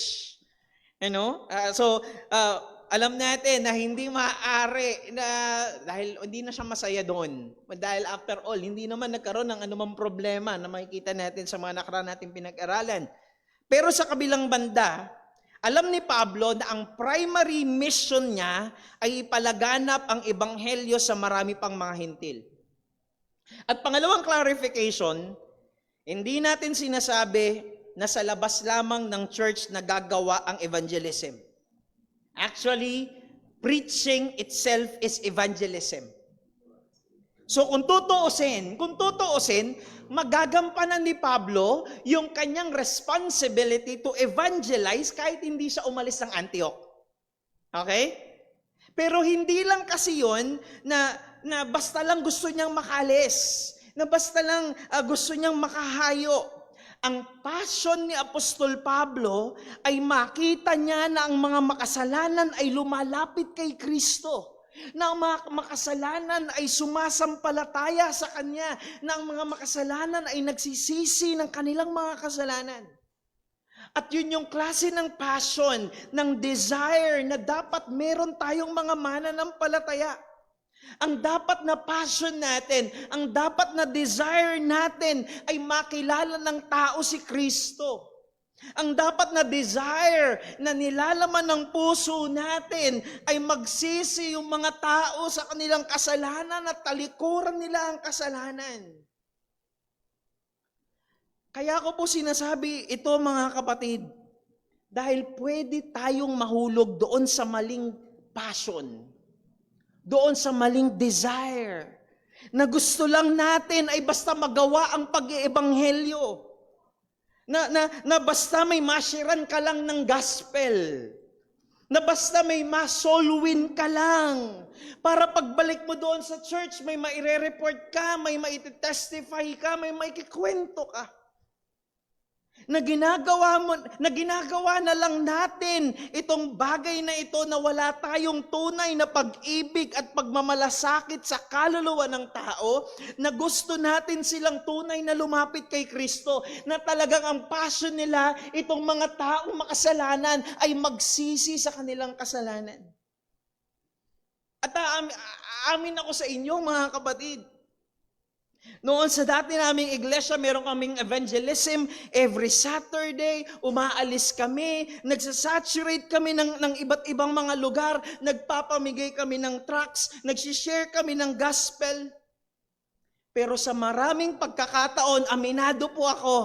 Alam natin na hindi maaari na dahil hindi na siya masaya doon. Dahil after all, hindi naman nagkaroon ng anumang problema na makikita natin sa mga nakaraan nating pinag-aralan. Pero sa kabilang banda, alam ni Pablo na ang primary mission niya ay ipalaganap ang ebanghelyo sa marami pang mga hintil. At pangalawang clarification, hindi natin sinasabi na sa labas lamang ng church nagagawa ang evangelism. Actually, preaching itself is evangelism. So kung tutuusin, magagampanan ni Pablo yung kanyang responsibility to evangelize kahit hindi siya umalis ng Antioch. Okay? Pero hindi lang kasi yun na basta lang gusto niyang makalis, na basta lang gusto niyang makahayo. Ang passion ni Apostol Pablo ay makita niya na ang mga makasalanan ay lumalapit kay Kristo. Na ang mga makasalanan ay sumasampalataya sa Kanya, na ang mga makasalanan ay nagsisisi ng kanilang mga kasalanan. At yun yung klase ng passion, ng desire na dapat meron tayong mga mananampalataya. Ang dapat na passion natin, ang dapat na desire natin ay makilala ng tao si Kristo. Ang dapat na desire na nilalaman ng puso natin ay magsisi yung mga tao sa kanilang kasalanan at talikuran nila ang kasalanan. Kaya ko po sinasabi ito mga kapatid, dahil pwede tayong mahulog doon sa maling passion, doon sa maling desire, na gusto lang natin ay basta magawa ang pag-iebanghelyo. Na basta may mashiran ka lang ng gospel. Na basta may ma-soul win ka lang. Para pagbalik mo doon sa church, may maire-report ka, may maititestify ka, may maikikwento ka. Na ginagawa na lang natin itong bagay na ito na wala tayong tunay na pag-ibig at pagmamalasakit sa kaluluwa ng tao, na gusto natin silang tunay na lumapit kay Kristo, na talagang ang passion nila, itong mga taong makasalanan ay magsisi sa kanilang kasalanan. At aamin ako sa inyo mga kapatid, noon sa dati naming iglesia, meron kaming evangelism every Saturday, umaalis kami, nagsasaturate kami ng iba't ibang mga lugar, nagpapamigay kami ng tracts, nagsishare kami ng gospel. Pero sa maraming pagkakataon, aminado po ako,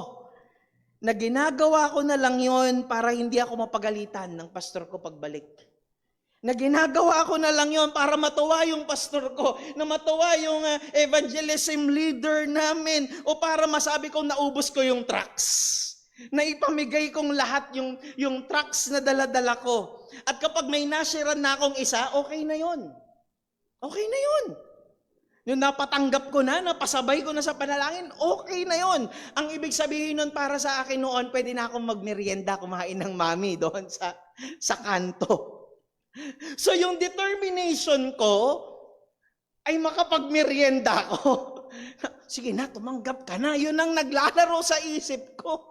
na ginagawa ko na lang yon para hindi ako mapagalitan ng pastor ko pagbalik. Na ginagawa ko na lang yon para matuwa yung pastor ko, na matuwa yung evangelism leader namin, o para masabi ko naubos ko yung tracts. Na ipamigay kong lahat yung tracts na dala-dala ko. At kapag may nashiran na akong isa, okay na yon. Okay na yon. Yung napatanggap ko na, napasabay ko na sa panalangin, okay na yon. Ang ibig sabihin nun para sa akin noon, pwede na akong magmerienda, kumain ng mami doon sa kanto. So yung determination ko ay makapagmerienda ko. Sige na, tumanggap ka na. Yun ang naglalaro sa isip ko.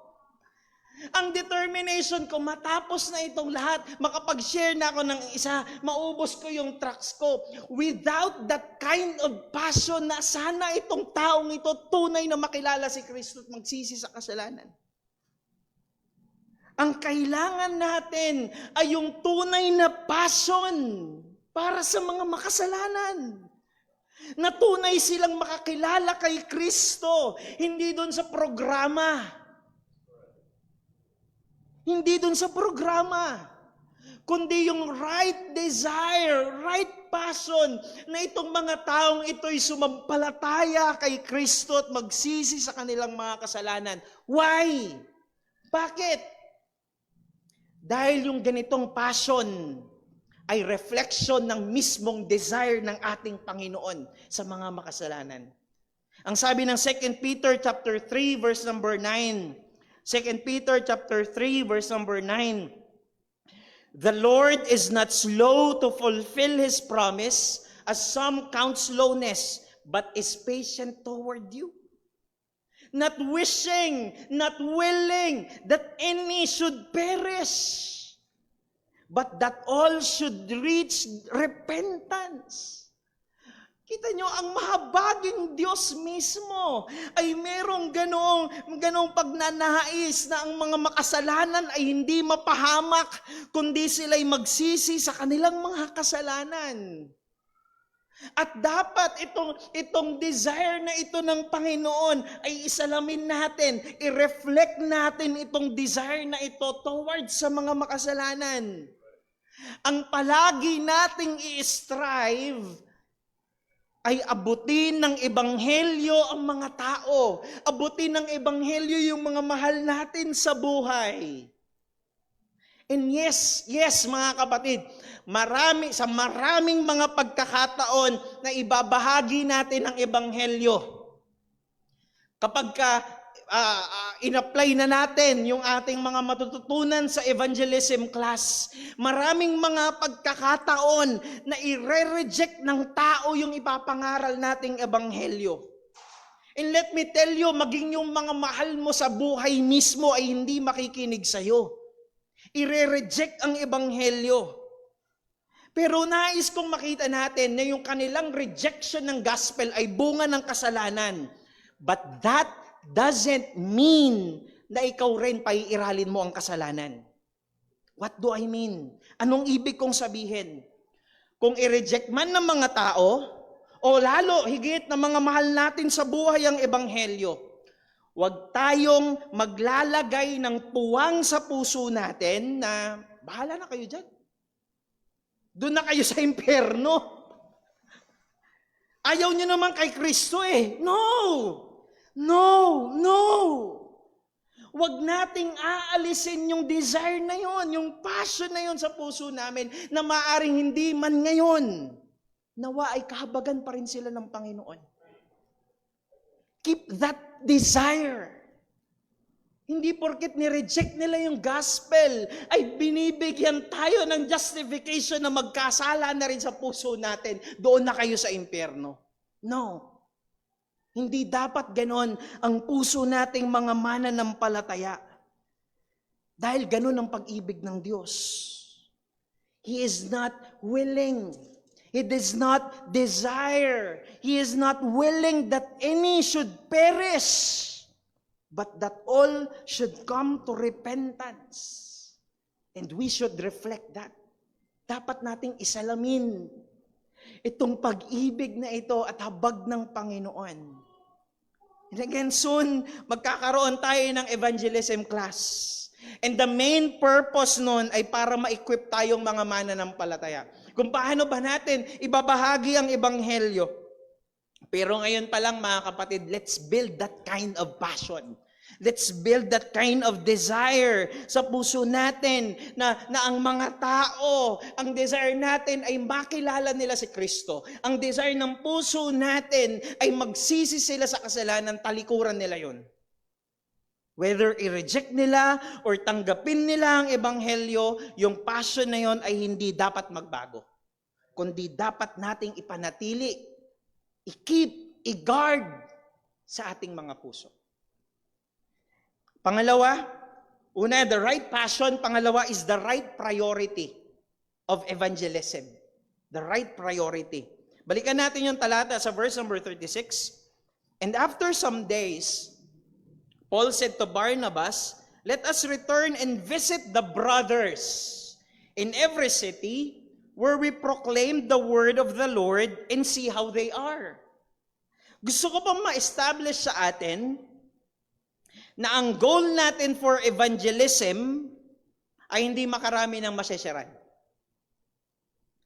Ang determination ko, matapos na itong lahat, makapag-share na ako ng isa, maubos ko yung tracts ko. Without that kind of passion na sana itong taong ito tunay na makilala si Kristo at magsisi sa kasalanan. Ang kailangan natin ay yung tunay na passion para sa mga makasalanan. Na tunay silang makakilala kay Kristo, hindi doon sa programa. Hindi doon sa programa. kundi yung right desire, right passion na itong mga taong ito'y sumampalataya kay Kristo at magsisi sa kanilang mga kasalanan. Why? Bakit? Dahil yung ganitong passion ay reflection ng mismong desire ng ating Panginoon sa mga makasalanan. Ang sabi ng 2 Peter chapter 3 verse number 9. 2 Peter chapter 3 verse number 9. The Lord is not slow to fulfill His promise, as some count slowness, but is patient toward you. Not wishing, not willing that any should perish, but that all should reach repentance. Kita nyo, ang mahabaging Diyos mismo ay merong ganong pagnanais na ang mga makasalanan ay hindi mapahamak, kundi sila'y magsisi sa kanilang mga kasalanan. At dapat itong desire na ito ng Panginoon ay isalamin natin, i-reflect natin itong desire na ito towards sa mga makasalanan. Ang palagi nating i-strive ay abutin ng ebanghelyo ang mga tao. Abutin ng ebanghelyo yung mga mahal natin sa buhay. And yes mga kapatid, sa maraming mga pagkakataon na ibabahagi natin ang ebanghelyo. Kapag in-apply na natin yung ating mga matututunan sa evangelism class, maraming mga pagkakataon na i-reject ng tao yung ipapangaral nating ebanghelyo. And let me tell you, maging yung mga mahal mo sa buhay mismo ay hindi makikinig sa'yo. I-reject ang ebanghelyo. Pero nais kong makita natin na yung kanilang rejection ng gospel ay bunga ng kasalanan. But that doesn't mean na ikaw rin paiiralin mo ang kasalanan. What do I mean? Anong ibig kong sabihin? Kung i-reject man ng mga tao, o lalo higit na mga mahal natin sa buhay ang ebanghelyo, huwag tayong maglalagay ng puwang sa puso natin na bahala na kayo dyan. Doon na kayo sa impyerno. Ayaw nyo naman kay Kristo eh. No! Huwag nating aalisin yung desire na yon, yung passion na yon sa puso namin na maaring hindi man ngayon. Nawa ay kahabagan pa rin sila ng Panginoon. Keep that desire. Hindi porket ni-reject nila yung gospel, ay binibigyan tayo ng justification na magkasala na rin sa puso natin. Doon na kayo sa impyerno. No. Hindi dapat ganon ang puso nating mga mananampalataya. Dahil ganon ang pag-ibig ng Diyos. He is not willing. He does not desire. He is not willing that any should perish, but that all should come to repentance. And we should reflect that. Dapat nating isalamin itong pag-ibig na ito at habag ng Panginoon. And again, soon, magkakaroon tayo ng evangelism class. And the main purpose nun ay para ma-equip tayong mga mananampalataya. Kung paano ba natin ibabahagi ang ebanghelyo. Pero ngayon pa lang mga kapatid, let's build that kind of passion. Let's build that kind of desire sa puso natin na ang mga tao, ang desire natin ay makilala nila si Kristo. Ang desire ng puso natin ay magsisi sila sa kasalanan, talikuran nila yon. Whether i-reject nila or tanggapin nila ang ebanghelyo, yung passion na yon ay hindi dapat magbago. Kundi dapat nating ipanatili, i-keep, i-guard sa ating mga puso. Pangalawa, una, the right passion. Pangalawa is the right priority of evangelism. The right priority. Balikan natin yung talata sa verse number 36. And after some days, Paul said to Barnabas, let us return and visit the brothers in every city where we proclaim the word of the Lord and see how they are. Gusto ko pang ma-establish sa atin na ang goal natin for evangelism ay hindi makarami ng masesyaran.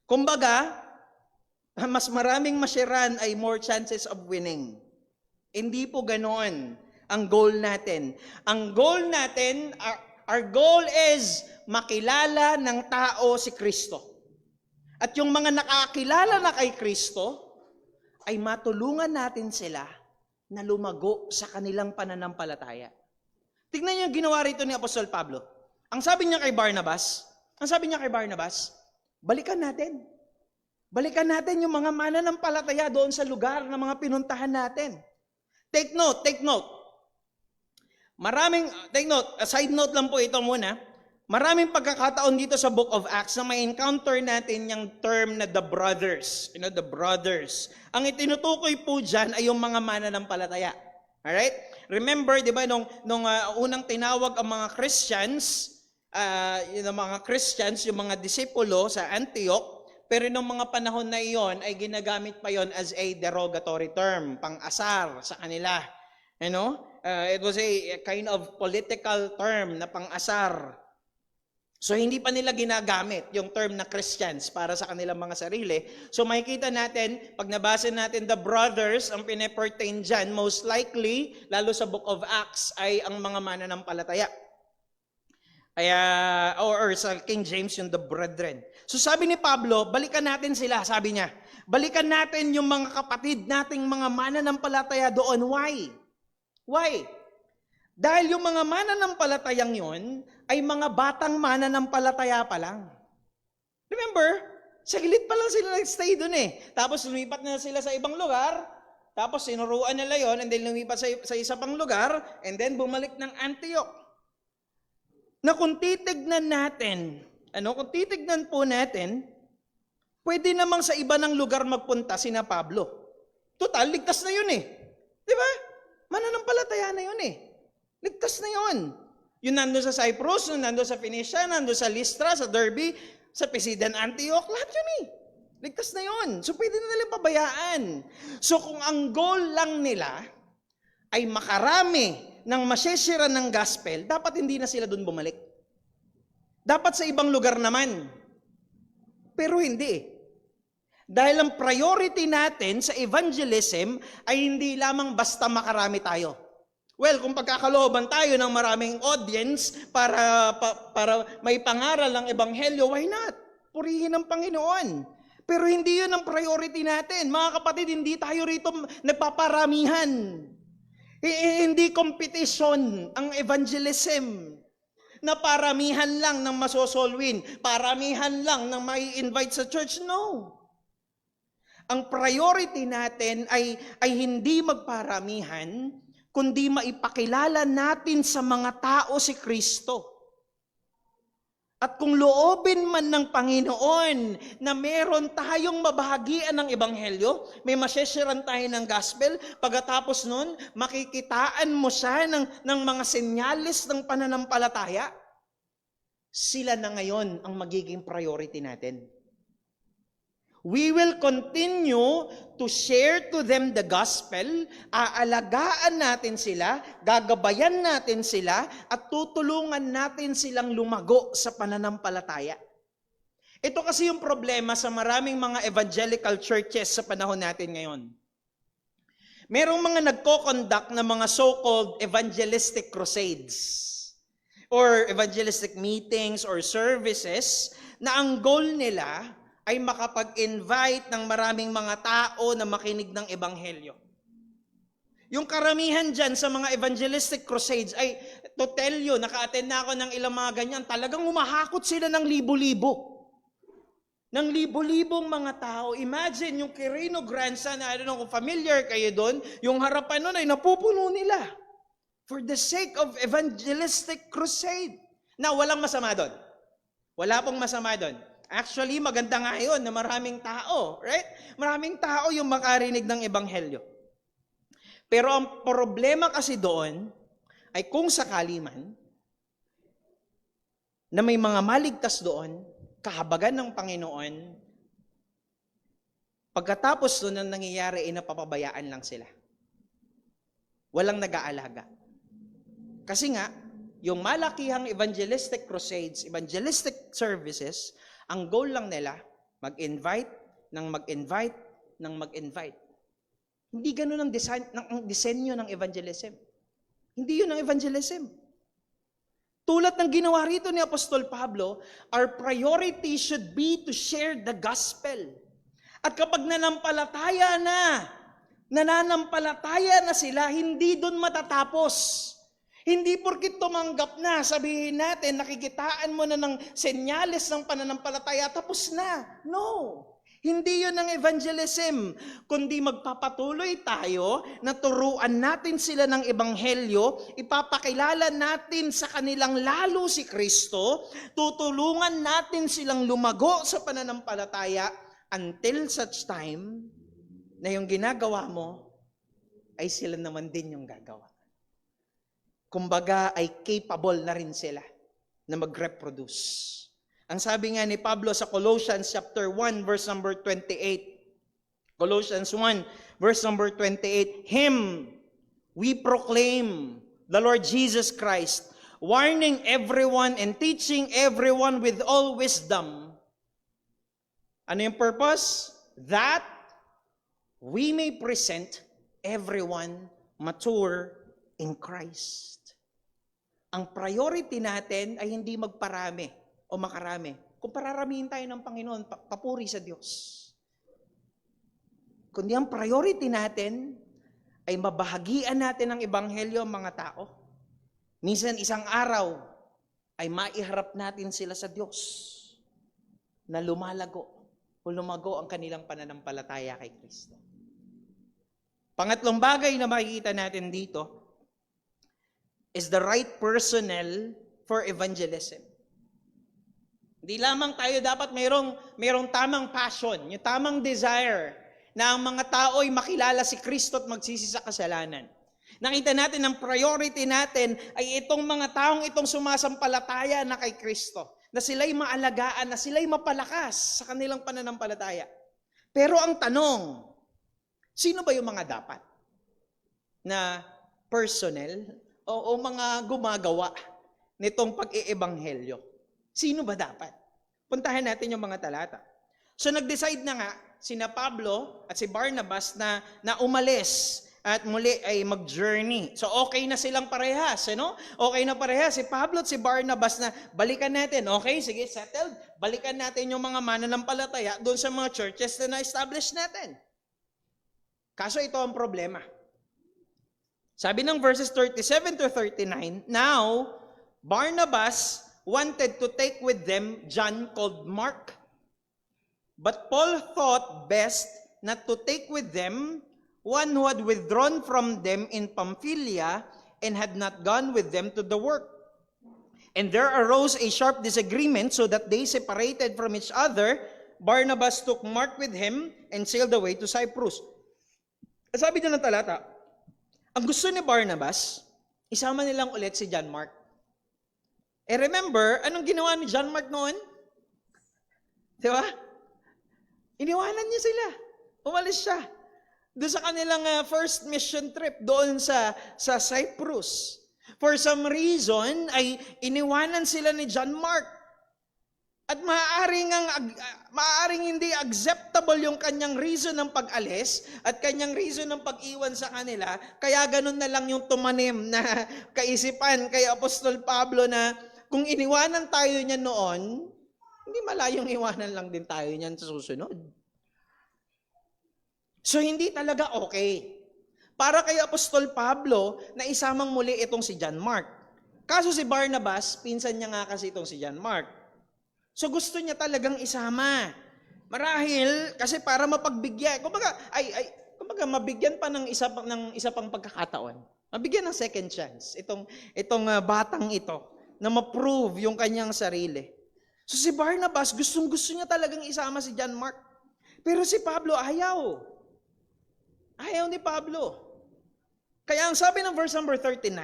Kumbaga, mas maraming mashiran ay more chances of winning. Hindi po ganoon ang goal natin. Ang goal natin, our goal is makilala ng tao si Kristo. At yung mga nakakilala na kay Kristo, ay matulungan natin sila na lumago sa kanilang pananampalataya. Tignan niyo yung ginawa rito ni Apostol Pablo. Ang sabi niya kay Barnabas, balikan natin. Balikan natin yung mga mananampalataya doon sa lugar na mga pinuntahan natin. Take note. Side note lang po ito muna. Maraming pagkakataon dito sa Book of Acts na may encounter natin yung term na the brothers. The brothers. Ang itinutukoy po dyan ay yung mga mananampalataya. Alright? Remember, di ba, nung unang tinawag ang mga Christians, yung mga disipulo sa Antioch, pero nung mga panahon na iyon ay ginagamit pa yon as a derogatory term, pang-asar sa kanila. It was a kind of political term na pang-asar. So hindi pa nila ginagamit yung term na Christians para sa kanilang mga sarili. So makikita natin, pag nabasa natin the brothers, ang pine-pertain dyan, most likely, lalo sa Book of Acts, ay ang mga mananampalataya. Or sa King James yung the brethren. So sabi ni Pablo, balikan natin sila, sabi niya. Balikan natin yung mga kapatid nating mga mananampalataya doon. Why? Dahil yung mga mananampalatayang yon ay mga batang mananampalataya pa lang. Remember, saglit pa lang sila nag-stay doon eh. Tapos lumipat na sila sa ibang lugar, tapos sinuruan nila yon, and then lumipat sa isa pang lugar, and then bumalik ng Antioch. Na kung titignan po natin, pwede namang sa iba ng lugar magpunta sina Pablo. Total, ligtas na yun eh. Di ba? Mananampalataya na yun eh. Ligtas na yun. Yung nando sa Cyprus, yung nando sa Phoenicia, nando sa Lystra, sa Derbe, sa Pisidian Antioch, lahat yun eh. Ligtas na yun. So pwede na nilang pabayaan. So kung ang goal lang nila ay makarami ng masyesira ng gospel, dapat hindi na sila doon bumalik. Dapat sa ibang lugar naman. Pero hindi. Dahil ang priority natin sa evangelism ay hindi lamang basta makarami tayo. Well, kung pagkakalooban tayo ng maraming audience para may pangaral ng ebanghelyo, why not? Purihin ang Panginoon. Pero hindi yun ang priority natin. Mga kapatid, hindi tayo rito nagpaparamihan. Hindi competition ang evangelism. Na paramihan lang ng masosolwin, paramihan lang ng mai-invite sa church. No. Ang priority natin ay hindi magparamihan, kundi maipakilala natin sa mga tao si Kristo. At kung loobin man ng Panginoon na meron tayong mabahagian ng ebanghelyo, may masyesharan tayo ng gospel, pagkatapos nun, makikitaan mo siya ng mga senyalis ng pananampalataya, sila na ngayon ang magiging priority natin. We will continue to share to them the gospel, aalagaan natin sila, gagabayan natin sila, at tutulungan natin silang lumago sa pananampalataya. Ito kasi yung problema sa maraming mga evangelical churches sa panahon natin ngayon. Merong mga nagko-conduct ng mga so-called evangelistic crusades or evangelistic meetings or services na ang goal nila ay makapag-invite ng maraming mga tao na makinig ng ebanghelyo. Yung karamihan dyan sa mga evangelistic crusades ay, to tell you, naka-attend na ako ng ilang mga ganyan, talagang humahakot sila ng libo-libo. Ng libo-libong mga tao. Imagine yung Quirino Grandson, I don't know kung familiar kayo doon, yung harapan nun ay napupuno nila. For the sake of evangelistic crusade. Na walang masama doon. Wala pong masama doon. Actually, maganda nga yun na maraming tao, right? Maraming tao yung makarinig ng ebanghelyo. Pero ang problema kasi doon ay kung sakali man na may mga maligtas doon, kahabagan ng Panginoon, pagkatapos doon ang nangyayari ay napapabayaan lang sila. Walang nag-aalaga. Kasi nga, yung malakihang evangelistic crusades, evangelistic services, ang goal lang nila, Mag-invite, ng mag-invite. Hindi ganun ang disenyo ng evangelism. Hindi yun ang evangelism. Tulad ng ginawa rito ni Apostol Pablo, our priority should be to share the gospel. At kapag nananampalataya na sila, hindi doon matatapos. Hindi porkit tumanggap na, sabihin natin, nakikitaan mo na ng senyales ng pananampalataya, tapos na. No. Hindi yun ang evangelism, kundi magpapatuloy tayo na turuan natin sila ng ebanghelyo, ipapakilala natin sa kanilang lalo si Kristo, tutulungan natin silang lumago sa pananampalataya until such time na yung ginagawa mo ay sila naman din yung gagawa. Kumbaga ay capable na rin sila na mag-reproduce. Ang sabi nga ni Pablo sa Colossians chapter 1 verse number 28. Colossians 1 verse number 28. Him we proclaim, the Lord Jesus Christ, warning everyone and teaching everyone with all wisdom. Ano yung purpose? That we may present everyone mature in Christ. Ang priority natin ay hindi magparami o makarami. Kung pararamihin tayo ng Panginoon, papuri sa Diyos. Kundi ang priority natin ay mabahagian natin ang ebanghelyo ang mga tao. Minsan isang araw ay maiharap natin sila sa Diyos na lumalago o lumago ang kanilang pananampalataya kay Kristo. Pangatlong bagay na makikita natin dito is the right personnel for evangelism. Hindi lamang tayo dapat mayroong tamang passion, yung tamang desire na ang mga tao ay makilala si Kristo at magsisi sa kasalanan. Nakita natin ang priority natin ay itong mga taong itong sumasampalataya na kay Kristo, na sila'y maalagaan, na sila'y mapalakas sa kanilang pananampalataya. Pero ang tanong, sino ba yung mga dapat na personnel o mga gumagawa nitong pag-iebanghelyo? Sino ba dapat? Puntahan natin yung mga talata. So nag-decide na nga sina Pablo at si Barnabas na umalis at muli ay mag-journey. So okay na silang parehas, ano? Okay na parehas si Pablo at si Barnabas na balikan natin. Okay, sige, settled. Balikan natin yung mga mananampalataya doon sa mga churches na na-establish natin. Kaso ito ang problema. Sabi ng verses 37 to 39, now Barnabas wanted to take with them John called Mark. But Paul thought best not to take with them one who had withdrawn from them in Pamphylia and had not gone with them to the work. And there arose a sharp disagreement so that they separated from each other. Barnabas took Mark with him and sailed away to Cyprus. Sabi doon ng talata, ang gusto ni Barnabas, isama nilang ulit si John Mark. Remember, anong ginawa ni John Mark noon? Di ba? Iniwanan niya sila. Umalis siya. Doon sa kanilang first mission trip, doon sa Cyprus. For some reason, ay iniwanan sila ni John Mark. At maaaring hindi acceptable yung kanyang reason ng pag-alis at kanyang reason ng pag-iwan sa kanila. Kaya ganun na lang yung tumanim na kaisipan kay Apostol Pablo na kung iniwanan tayo niya noon, hindi malayong iwanan lang din tayo niyan sa susunod. So hindi talaga okay. Para kay Apostol Pablo na isamang muli itong si John Mark. Kaso si Barnabas, pinsan niya nga kasi itong si John Mark. So gusto niya talagang isama. Marahil kasi para mapagbigyan. Kumbaga mabigyan pa ng isa pang pagkakataon. Mabigyan ng second chance itong batang ito na ma-prove yung kanyang sarili. So si Barnabas gustong-gusto niya talagang isama si John Mark. Pero si Pablo ayaw. Ayaw ni Pablo. Kaya ang sabi ng verse number 39,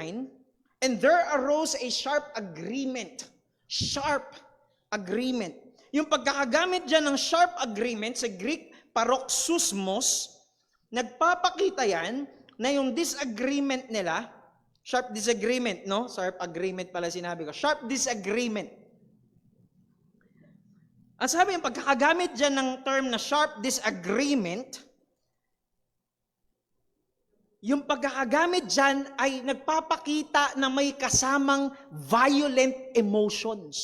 and there arose a sharp agreement. Sharp agreement. Yung pagkakagamit dyan ng sharp agreement sa Greek, paroxysmos, nagpapakita yan na yung disagreement nila, sharp disagreement, no? Sharp agreement pala sinabi ko. Sharp disagreement. Ang sabi yung pagkakagamit dyan ng term na sharp disagreement, yung pagkakagamit dyan ay nagpapakita na may kasamang violent emotions.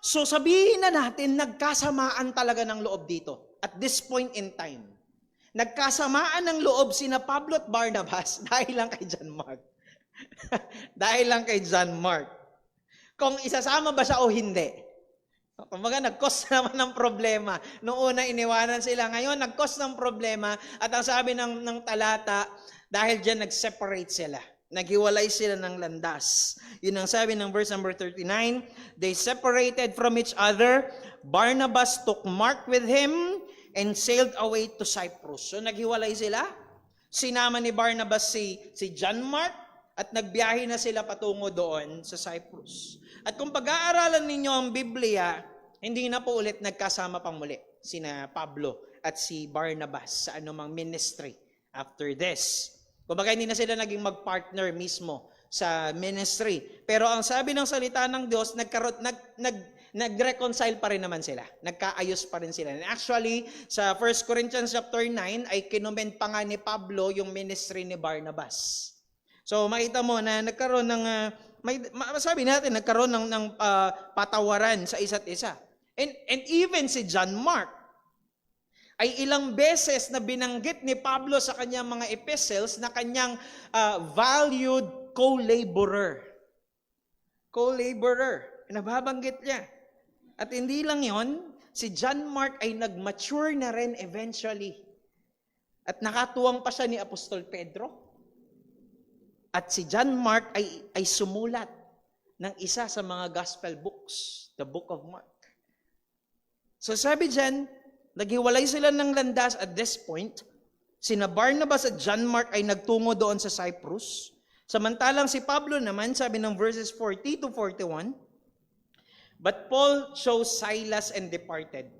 So sabihin na natin, nagkasamaan talaga ng loob dito at this point in time. Nagkasamaan ng loob sina Pablo at Barnabas dahil lang kay John Mark. Dahil lang kay John Mark. Kung isasama ba siya o hindi. Kumbaga, nag-cause naman ng problema. Noong una, iniwanan sila. Ngayon, nag-cause ng problema. At ang sabi ng talata, dahil dyan, nag-separate sila. Naghiwalay sila ng landas. Yun ang sabi ng verse number 39. They separated from each other. Barnabas took Mark with him and sailed away to Cyprus. So, naghiwalay sila. Sinama ni Barnabas si John Mark at nagbiyahe na sila patungo doon sa Cyprus. At kung pag-aaralan ninyo ang Biblia, hindi na po ulit nagkasama pang muli sina Pablo at si Barnabas sa anumang ministry after this. Kumbaga hindi na sila naging mag-partner mismo sa ministry. Pero ang sabi ng salita ng Diyos, nag-reconcile pa rin naman sila. Nagkaayos pa rin sila. And actually, sa 1 Corinthians chapter 9, ay kinument pa nga ni Pablo yung ministry ni Barnabas. So makita mo na nagkaroon ng masabi natin nagkaroon ng patawaran sa isa't isa. And even si John Mark ay ilang beses na binanggit ni Pablo sa kanyang mga epistles na kanyang valued co-laborer. Co-laborer. Nababanggit niya. At hindi lang yon, si John Mark ay nag-mature na rin eventually. At nakatuwang pa siya ni Apostol Pedro. At si John Mark ay sumulat ng isa sa mga gospel books, the Book of Mark. So sabi dyan, naghiwalay sila ng landas at this point. Sina Barnabas at John Mark ay nagtungo doon sa Cyprus. Samantalang si Pablo naman, sabi ng verses 40 to 41, but Paul chose Silas and departed.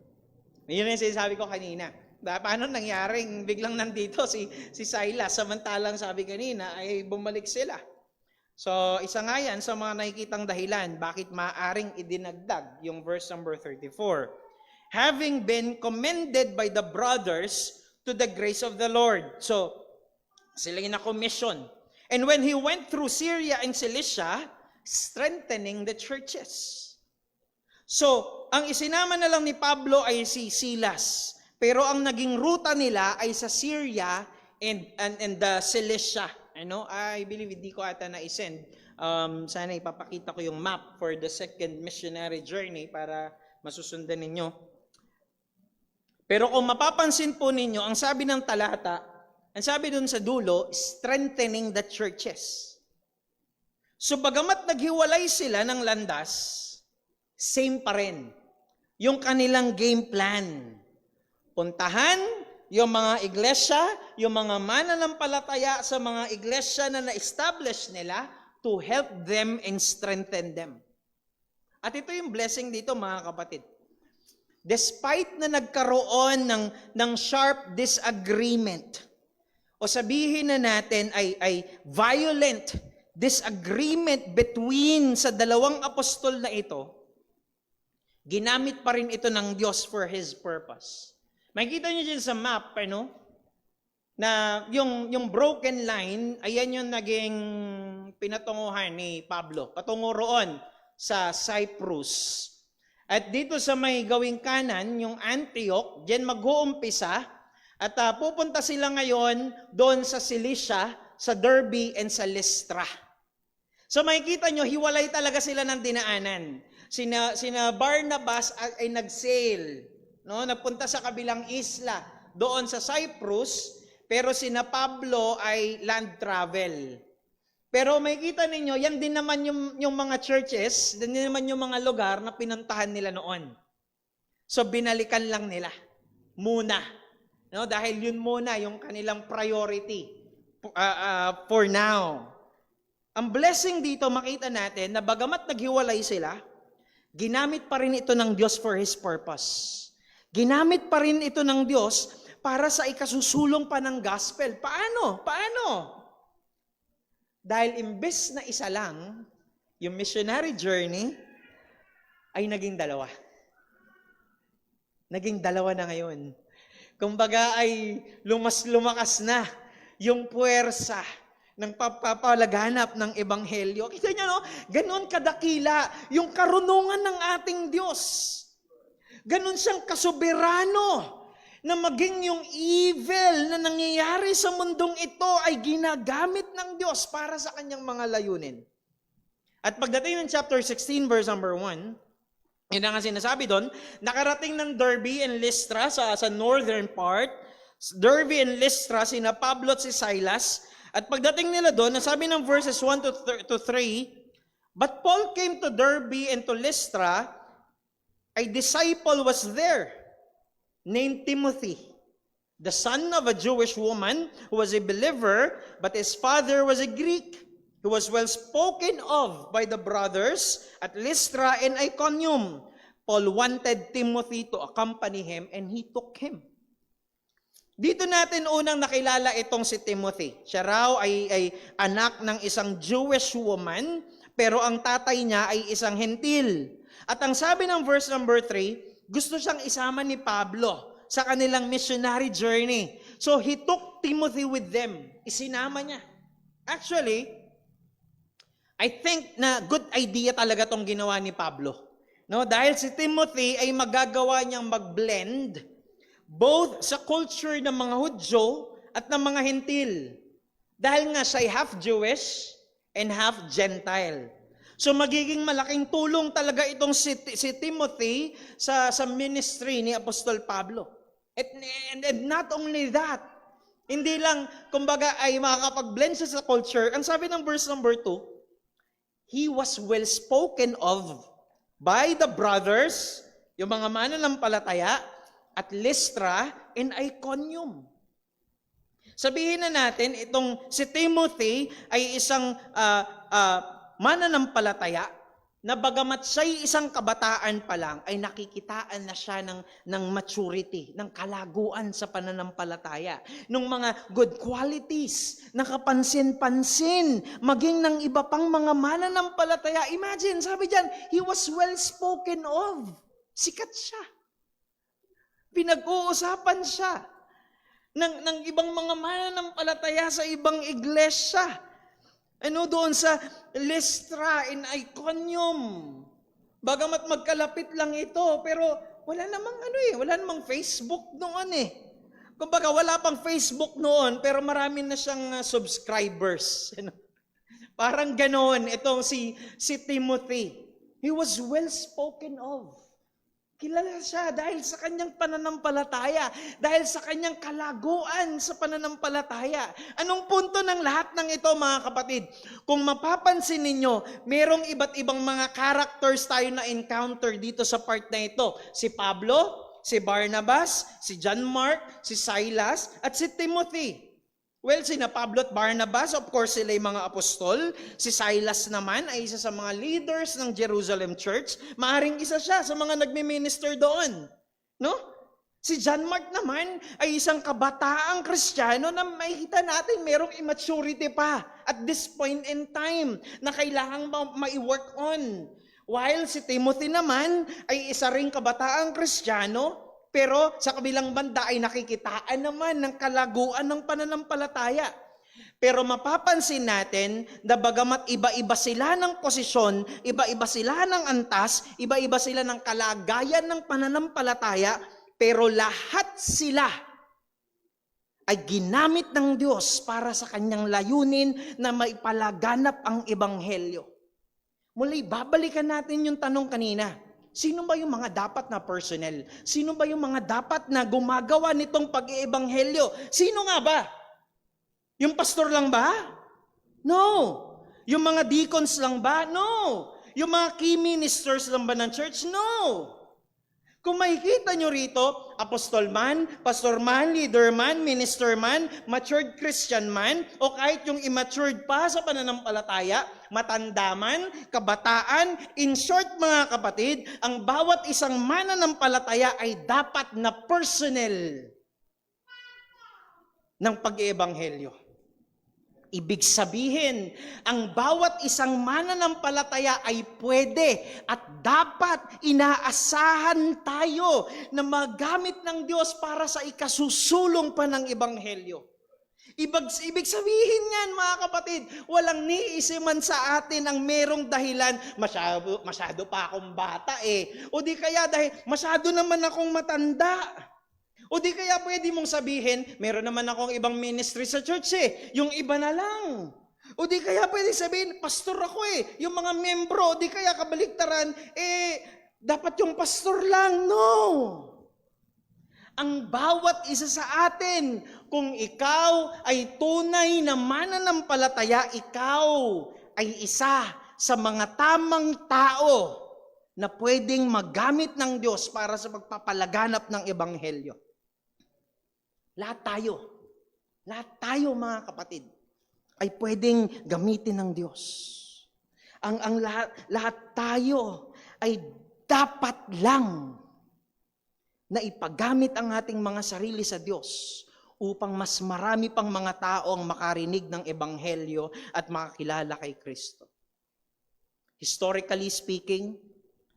Yun yung sinasabi ko kanina. Paano nangyaring biglang nandito si Silas, samantalang sabi kanina ay bumalik sila. So isa nga yan sa mga nakikitang dahilan bakit maaring idinagdag yung verse number 34. Having been commended by the brothers to the grace of the Lord. So sila yung na-commission. And when he went through Syria and Cilicia, strengthening the churches. So ang isinama na lang ni Pablo ay si Silas. Pero ang naging ruta nila ay sa Syria and the Cilicia. I believe hindi ko ata na-send. Sana ipapakita ko yung map for the second missionary journey para masusundan ninyo. Pero kung mapapansin po ninyo, ang sabi ng talata, ang sabi dun sa dulo, strengthening the churches. So bagamat naghiwalay sila ng landas, same pa rin yung kanilang game plan. Puntahan yung mga iglesia, yung mga mananampalataya sa mga iglesia na na-establish nila to help them and strengthen them. At ito yung blessing dito mga kapatid. Despite na nagkaroon ng sharp disagreement, o sabihin na natin ay violent disagreement between sa dalawang apostol na ito, ginamit pa rin ito ng Diyos for His purpose. Makikita niyo dyan sa map, na yung broken line, ayan yung naging pinatunguhan ni Pablo. Patungo roon sa Cyprus. At dito sa may gawing kanan, yung Antioch, dyan mag-uumpisa, at pupunta sila ngayon doon sa Cilicia, sa Derbe, and sa Lystra. So makikita nyo, hiwalay talaga sila ng dinaanan. Sina Barnabas ay nag-sail, no? Nagpunta sa kabilang isla, doon sa Cyprus, pero sina Pablo ay land travel. Pero makikita ninyo, yan din naman yung mga churches, yan din naman yung mga lugar na pinuntahan nila noon. So binalikan lang nila muna. No? Dahil yun muna yung kanilang priority for now. Ang blessing dito, makita natin na bagamat naghiwalay sila, ginamit pa rin ito ng Diyos for His purpose. Ginamit pa rin ito ng Diyos para sa ikasusulong pa ng gospel. Paano? Dahil imbes na isa lang, yung missionary journey ay naging dalawa. naging 2 na ngayon. Kumbaga ay lumakas na yung puwersa ng papalaganap ng ebanghelyo. Kita niyo, no? Ganon kadakila yung karunungan ng ating Diyos. Ganon siyang kasoberano na maging yung evil na nangyayari sa mundong ito ay ginagamit ng Diyos para sa kanyang mga layunin. At pagdating ng chapter 16 verse number 1, yun ang sinasabi doon, nakarating ng Derbe and Lystra sa northern part. Derbe and Lystra, sina Pablo at si Silas. At pagdating nila doon, nasabi ng verses 1 to 3, but Paul came to Derbe and to Lystra, a disciple was there, named Timothy, the son of a Jewish woman who was a believer, but his father was a Greek. He was well spoken of by the brothers at Lystra and Iconium. Paul wanted Timothy to accompany him and he took him. Dito natin unang nakilala itong si Timothy. Siya raw ay anak ng isang Jewish woman, pero ang tatay niya ay isang hentil. At ang sabi ng verse number 3, gusto siyang isama ni Pablo sa kanilang missionary journey. So he took Timothy with them. Isinama niya. Actually, I think na good idea talaga tong ginawa ni Pablo. No, dahil si Timothy ay magagawa niyang mag-blend both sa culture ng mga Hudyo at ng mga Hentil. Dahil nga siya ay half Jewish and half Gentile. So magiging malaking tulong talaga itong si Timothy sa ministry ni Apostol Pablo. And not only that, hindi lang kumbaga ay makakapag-blend siya sa culture. Ang sabi ng verse number 2, he was well spoken of by the brothers, yung mga mananampalataya, at Lystra and Iconium. Sabihin na natin, itong si Timothy ay isang mananampalataya na bagamat siya'y isang kabataan pa lang, ay nakikitaan na siya ng maturity, ng kalaguan sa pananampalataya, ng mga good qualities, nakapansin-pansin, maging ng iba pang mga mananampalataya. Imagine, sabi diyan, he was well spoken of. Sikat siya. Pinag-uusapan siya ng ibang mga mananampalataya sa ibang iglesia. Doon sa Lystra and Iconium. Bagamat magkalapit lang ito, pero wala namang Facebook noon eh. Kumbaga wala pang Facebook noon, pero marami na siyang subscribers. Parang ganoon itong si Timothy. He was well spoken of. Kilala siya dahil sa kanyang pananampalataya, dahil sa kanyang kalaguan sa pananampalataya. Anong punto ng lahat ng ito, mga kapatid? Kung mapapansin ninyo, merong iba't ibang mga characters tayo na encounter dito sa part na ito. Si Pablo, si Barnabas, si John Mark, si Silas, at si Timothy. Well, sina Pablo at Barnabas, of course, sila yung mga apostol. Si Silas naman ay isa sa mga leaders ng Jerusalem Church. Maaring isa siya sa mga nagmi-minister doon. No? Si John Mark naman ay isang kabataang Kristiyano na makikita natin merong immaturity pa at this point in time na kailangang ma-work on. While si Timothy naman ay isa ring kabataang Kristiyano, pero sa kabilang banda ay nakikitaan naman ng kalaguan ng pananampalataya. Pero mapapansin natin na bagamat iba-iba sila ng posisyon, iba-iba sila ng antas, iba-iba sila ng kalagayan ng pananampalataya, pero lahat sila ay ginamit ng Diyos para sa kanyang layunin na maipalaganap ang ebanghelyo. Muli, babalikan natin yung tanong kanina. Sino ba yung mga dapat na personnel? Sino ba yung mga dapat na gumagawa nitong pag-iebanghelyo? Sino nga ba? Yung pastor lang ba? No. Yung mga deacons lang ba? No. Yung mga key ministers lang ba ng church? No. Kung makikita nyo rito, apostol man, pastor man, leader man, minister man, matured Christian man, o kahit yung immatured pa sa pananampalataya, matanda man, kabataan, in short mga kapatid, ang bawat isang mananampalataya ay dapat na personnel ng pag-iebanghelyo. Ibig sabihin, ang bawat isang mananampalataya ay pwede at dapat inaasahan tayo na magamit ng Diyos para sa ikasusulong pa ng Ebanghelyo. Ibig sabihin yan, mga kapatid, walang niisi man sa atin ang merong dahilan, masyado pa akong bata o di kaya dahil masyado naman akong matanda. O di kaya pwede mong sabihin, meron naman akong ibang ministry sa church yung iba na lang. O di kaya pwede sabihin, pastor ako yung mga membro, o di kaya kabaliktaran, dapat yung pastor lang. No! Ang bawat isa sa atin, kung ikaw ay tunay na mananampalataya, ikaw ay isa sa mga tamang tao na pwedeng magamit ng Diyos para sa pagpapalaganap ng Ebanghelyo. Lahat tayo mga kapatid, ay pwedeng gamitin ng Diyos. Ang lahat tayo ay dapat lang na ipagamit ang ating mga sarili sa Diyos upang mas marami pang mga tao ang makarinig ng Ebanghelyo at makakilala kay Kristo. Historically speaking,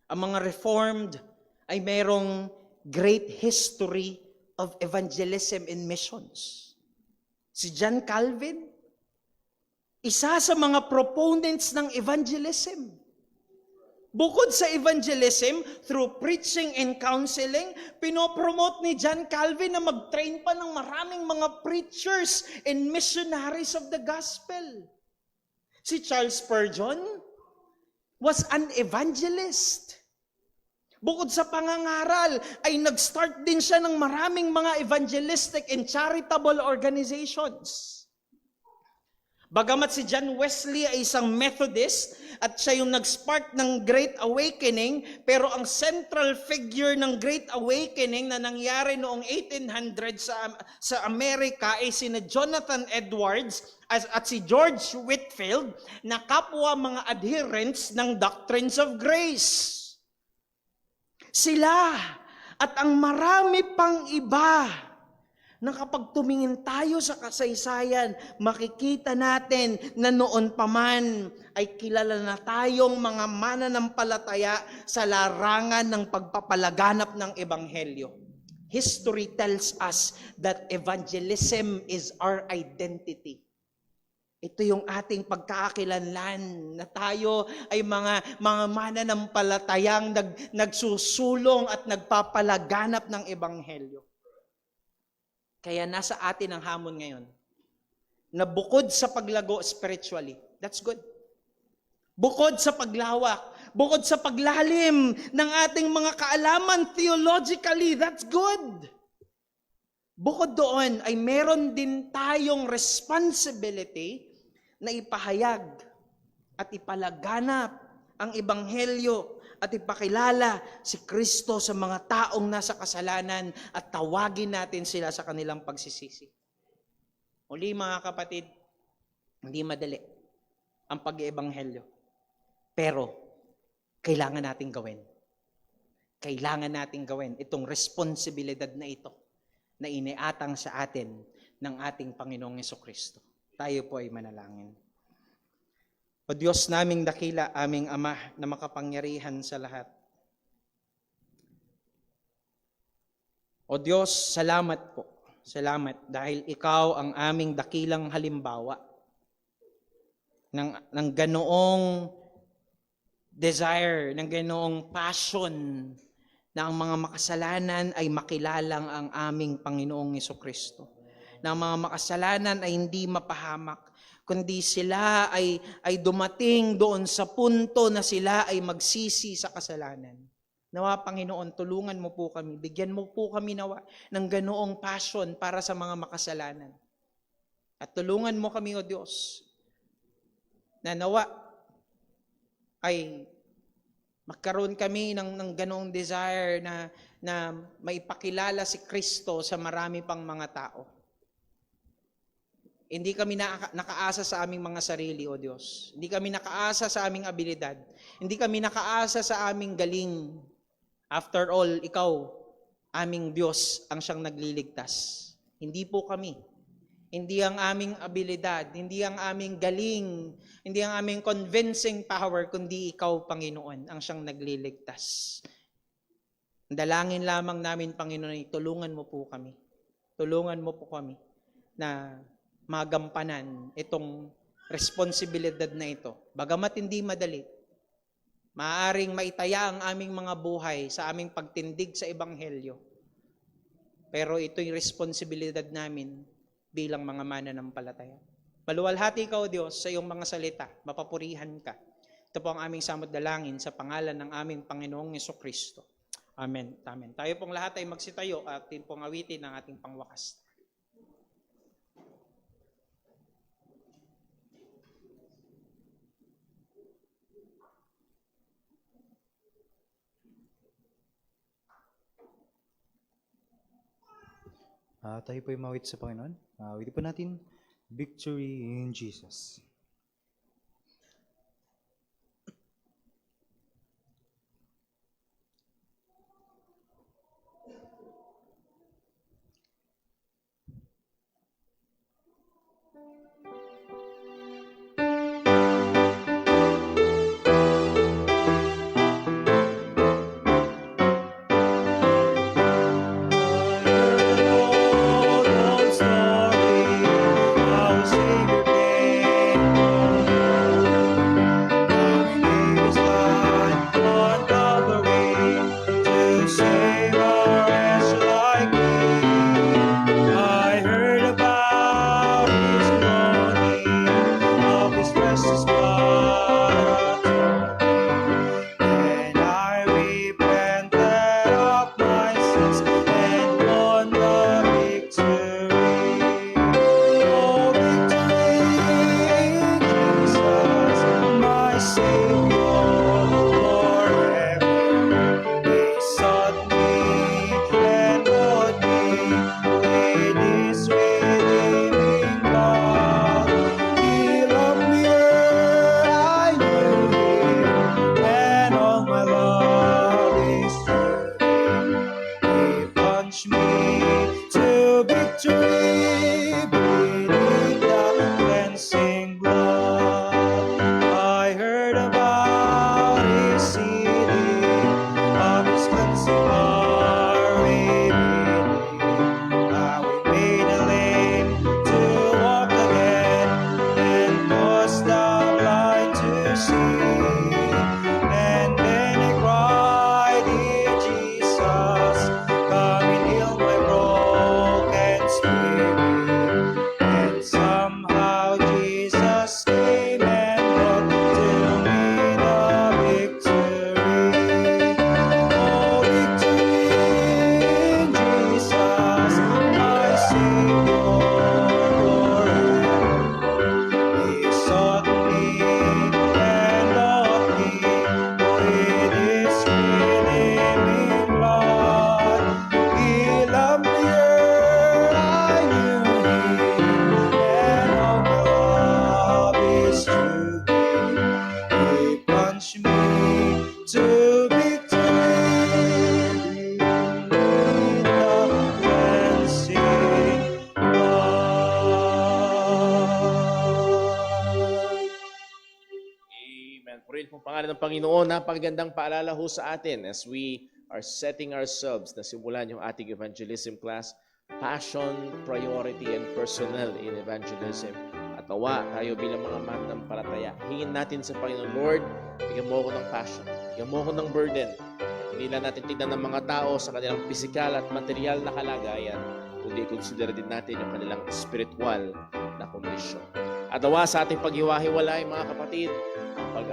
ang mga Reformed ay mayroong great history of evangelism and missions. Si John Calvin, isa sa mga proponents ng evangelism. Bukod sa evangelism, through preaching and counseling, pinopromote ni John Calvin na mag-train pa ng maraming mga preachers and missionaries of the gospel. Si Charles Spurgeon was an evangelist. Bukod sa pangangaral, ay nag-start din siya ng maraming mga evangelistic and charitable organizations. Bagamat si John Wesley ay isang Methodist at siya yung nag-spark ng Great Awakening, pero ang central figure ng Great Awakening na nangyari noong 1800 sa Amerika ay sina Jonathan Edwards at si George Whitefield na kapwa mga adherents ng Doctrines of Grace. Sila at ang marami pang iba na kapag tumingin tayo sa kasaysayan, makikita natin na noon pa man ay kilala na tayong mga mananampalataya sa larangan ng pagpapalaganap ng Ebanghelyo. History tells us that evangelism is our identity. Ito yung ating pagkakakilanlan na tayo ay mga mananampalatayang nagsusulong at nagpapalaganap ng Ebanghelyo. Kaya nasa atin ang hamon ngayon na bukod sa paglago spiritually, that's good. Bukod sa paglawak, bukod sa paglalim ng ating mga kaalaman theologically, that's good. Bukod doon ay meron din tayong responsibility na ipahayag at ipalaganap ang Ebanghelyo at ipakilala si Kristo sa mga taong nasa kasalanan at tawagin natin sila sa kanilang pagsisisi. Uli mga kapatid, hindi madali ang pag-ebanghelyo. Pero kailangan nating gawin. Kailangan nating gawin itong responsibilidad na ito na iniatang sa atin ng ating Panginoong Jesucristo. Tayo po ay manalangin. O Diyos naming dakila, aming Ama na makapangyarihan sa lahat. O Diyos, salamat po. Salamat dahil Ikaw ang aming dakilang halimbawa ng ganoong desire, ng ganoong passion na ang mga makasalanan ay makilalang ang aming Panginoong Jesucristo. Na ang mga makasalanan ay hindi mapahamak, kundi sila ay dumating doon sa punto na sila ay magsisi sa kasalanan. Nawa, Panginoon, tulungan mo po kami, bigyan mo po kami nawa ng ganoong passion para sa mga makasalanan. At tulungan mo kami, O Diyos, na nawa ay magkaroon kami ng ganoong desire na maipakilala si Kristo sa marami pang mga tao. Hindi kami nakaasa sa aming mga sarili, O Diyos. Hindi kami nakaasa sa aming abilidad. Hindi kami nakaasa sa aming galing. After all, Ikaw, aming Diyos, ang siyang nagliligtas. Hindi po kami. hindi ang aming abilidad, hindi ang aming galing, hindi ang aming convincing power, kundi ikaw, Panginoon, ang siyang nagliligtas. Dalangin lamang namin, Panginoon, ay tulungan mo po kami. Tulungan mo po kami na magampanan itong responsibilidad na ito. Bagamat hindi madali, maaaring maitaya ang aming mga buhay sa aming pagtindig sa Ebanghelyo. Pero ito'y responsibilidad namin bilang mga mananampalataya. Maluwalhati ka, O Diyos, sa iyong mga salita. Mapapurihan ka. Ito po ang aming samot dalangin sa pangalan ng aming Panginoong Jesucristo. Amen. Amen. Tayo pong lahat ay magsitayo at atin pong awitin ang ating pangwakas. Tayo po ay mawit sa Panginoon. Awitin po natin, Victory in Jesus. Purihin pong pangalan ng Panginoon, napakagandang paalala ho sa atin as we are setting ourselves na simulan yung ating evangelism class, passion, priority, and personal in evangelism. At awa tayo bilang mga mananampalataya. Hingin natin sa Panginoon, Lord, bigyan mo ako ng passion, bigyan mo ako ng burden. Hindi lang natin tignan ng mga tao sa kanilang physical at material na kalagayan, kundi consider din natin yung kanilang spiritual na kondisyon. At awa sa ating paghiwa-hiwalay, mga kapatid,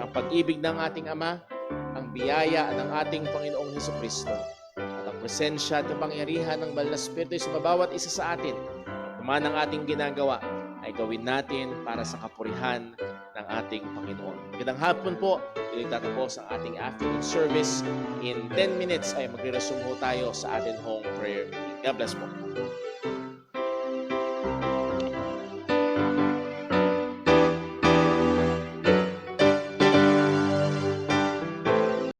ang pag-ibig ng ating Ama, ang biyaya ng ating Panginoong Jesucristo, at ang presensya at kapangyarihan ng Banal na Espiritu sa bawat isa sa atin, naman ang ating ginagawa, ay gawin natin para sa kapurihan ng ating Panginoon. Magandang hapon po, iligtatapos ang ating afternoon service. In 10 minutes ay magre-resume tayo sa ating home prayer meeting. God bless po.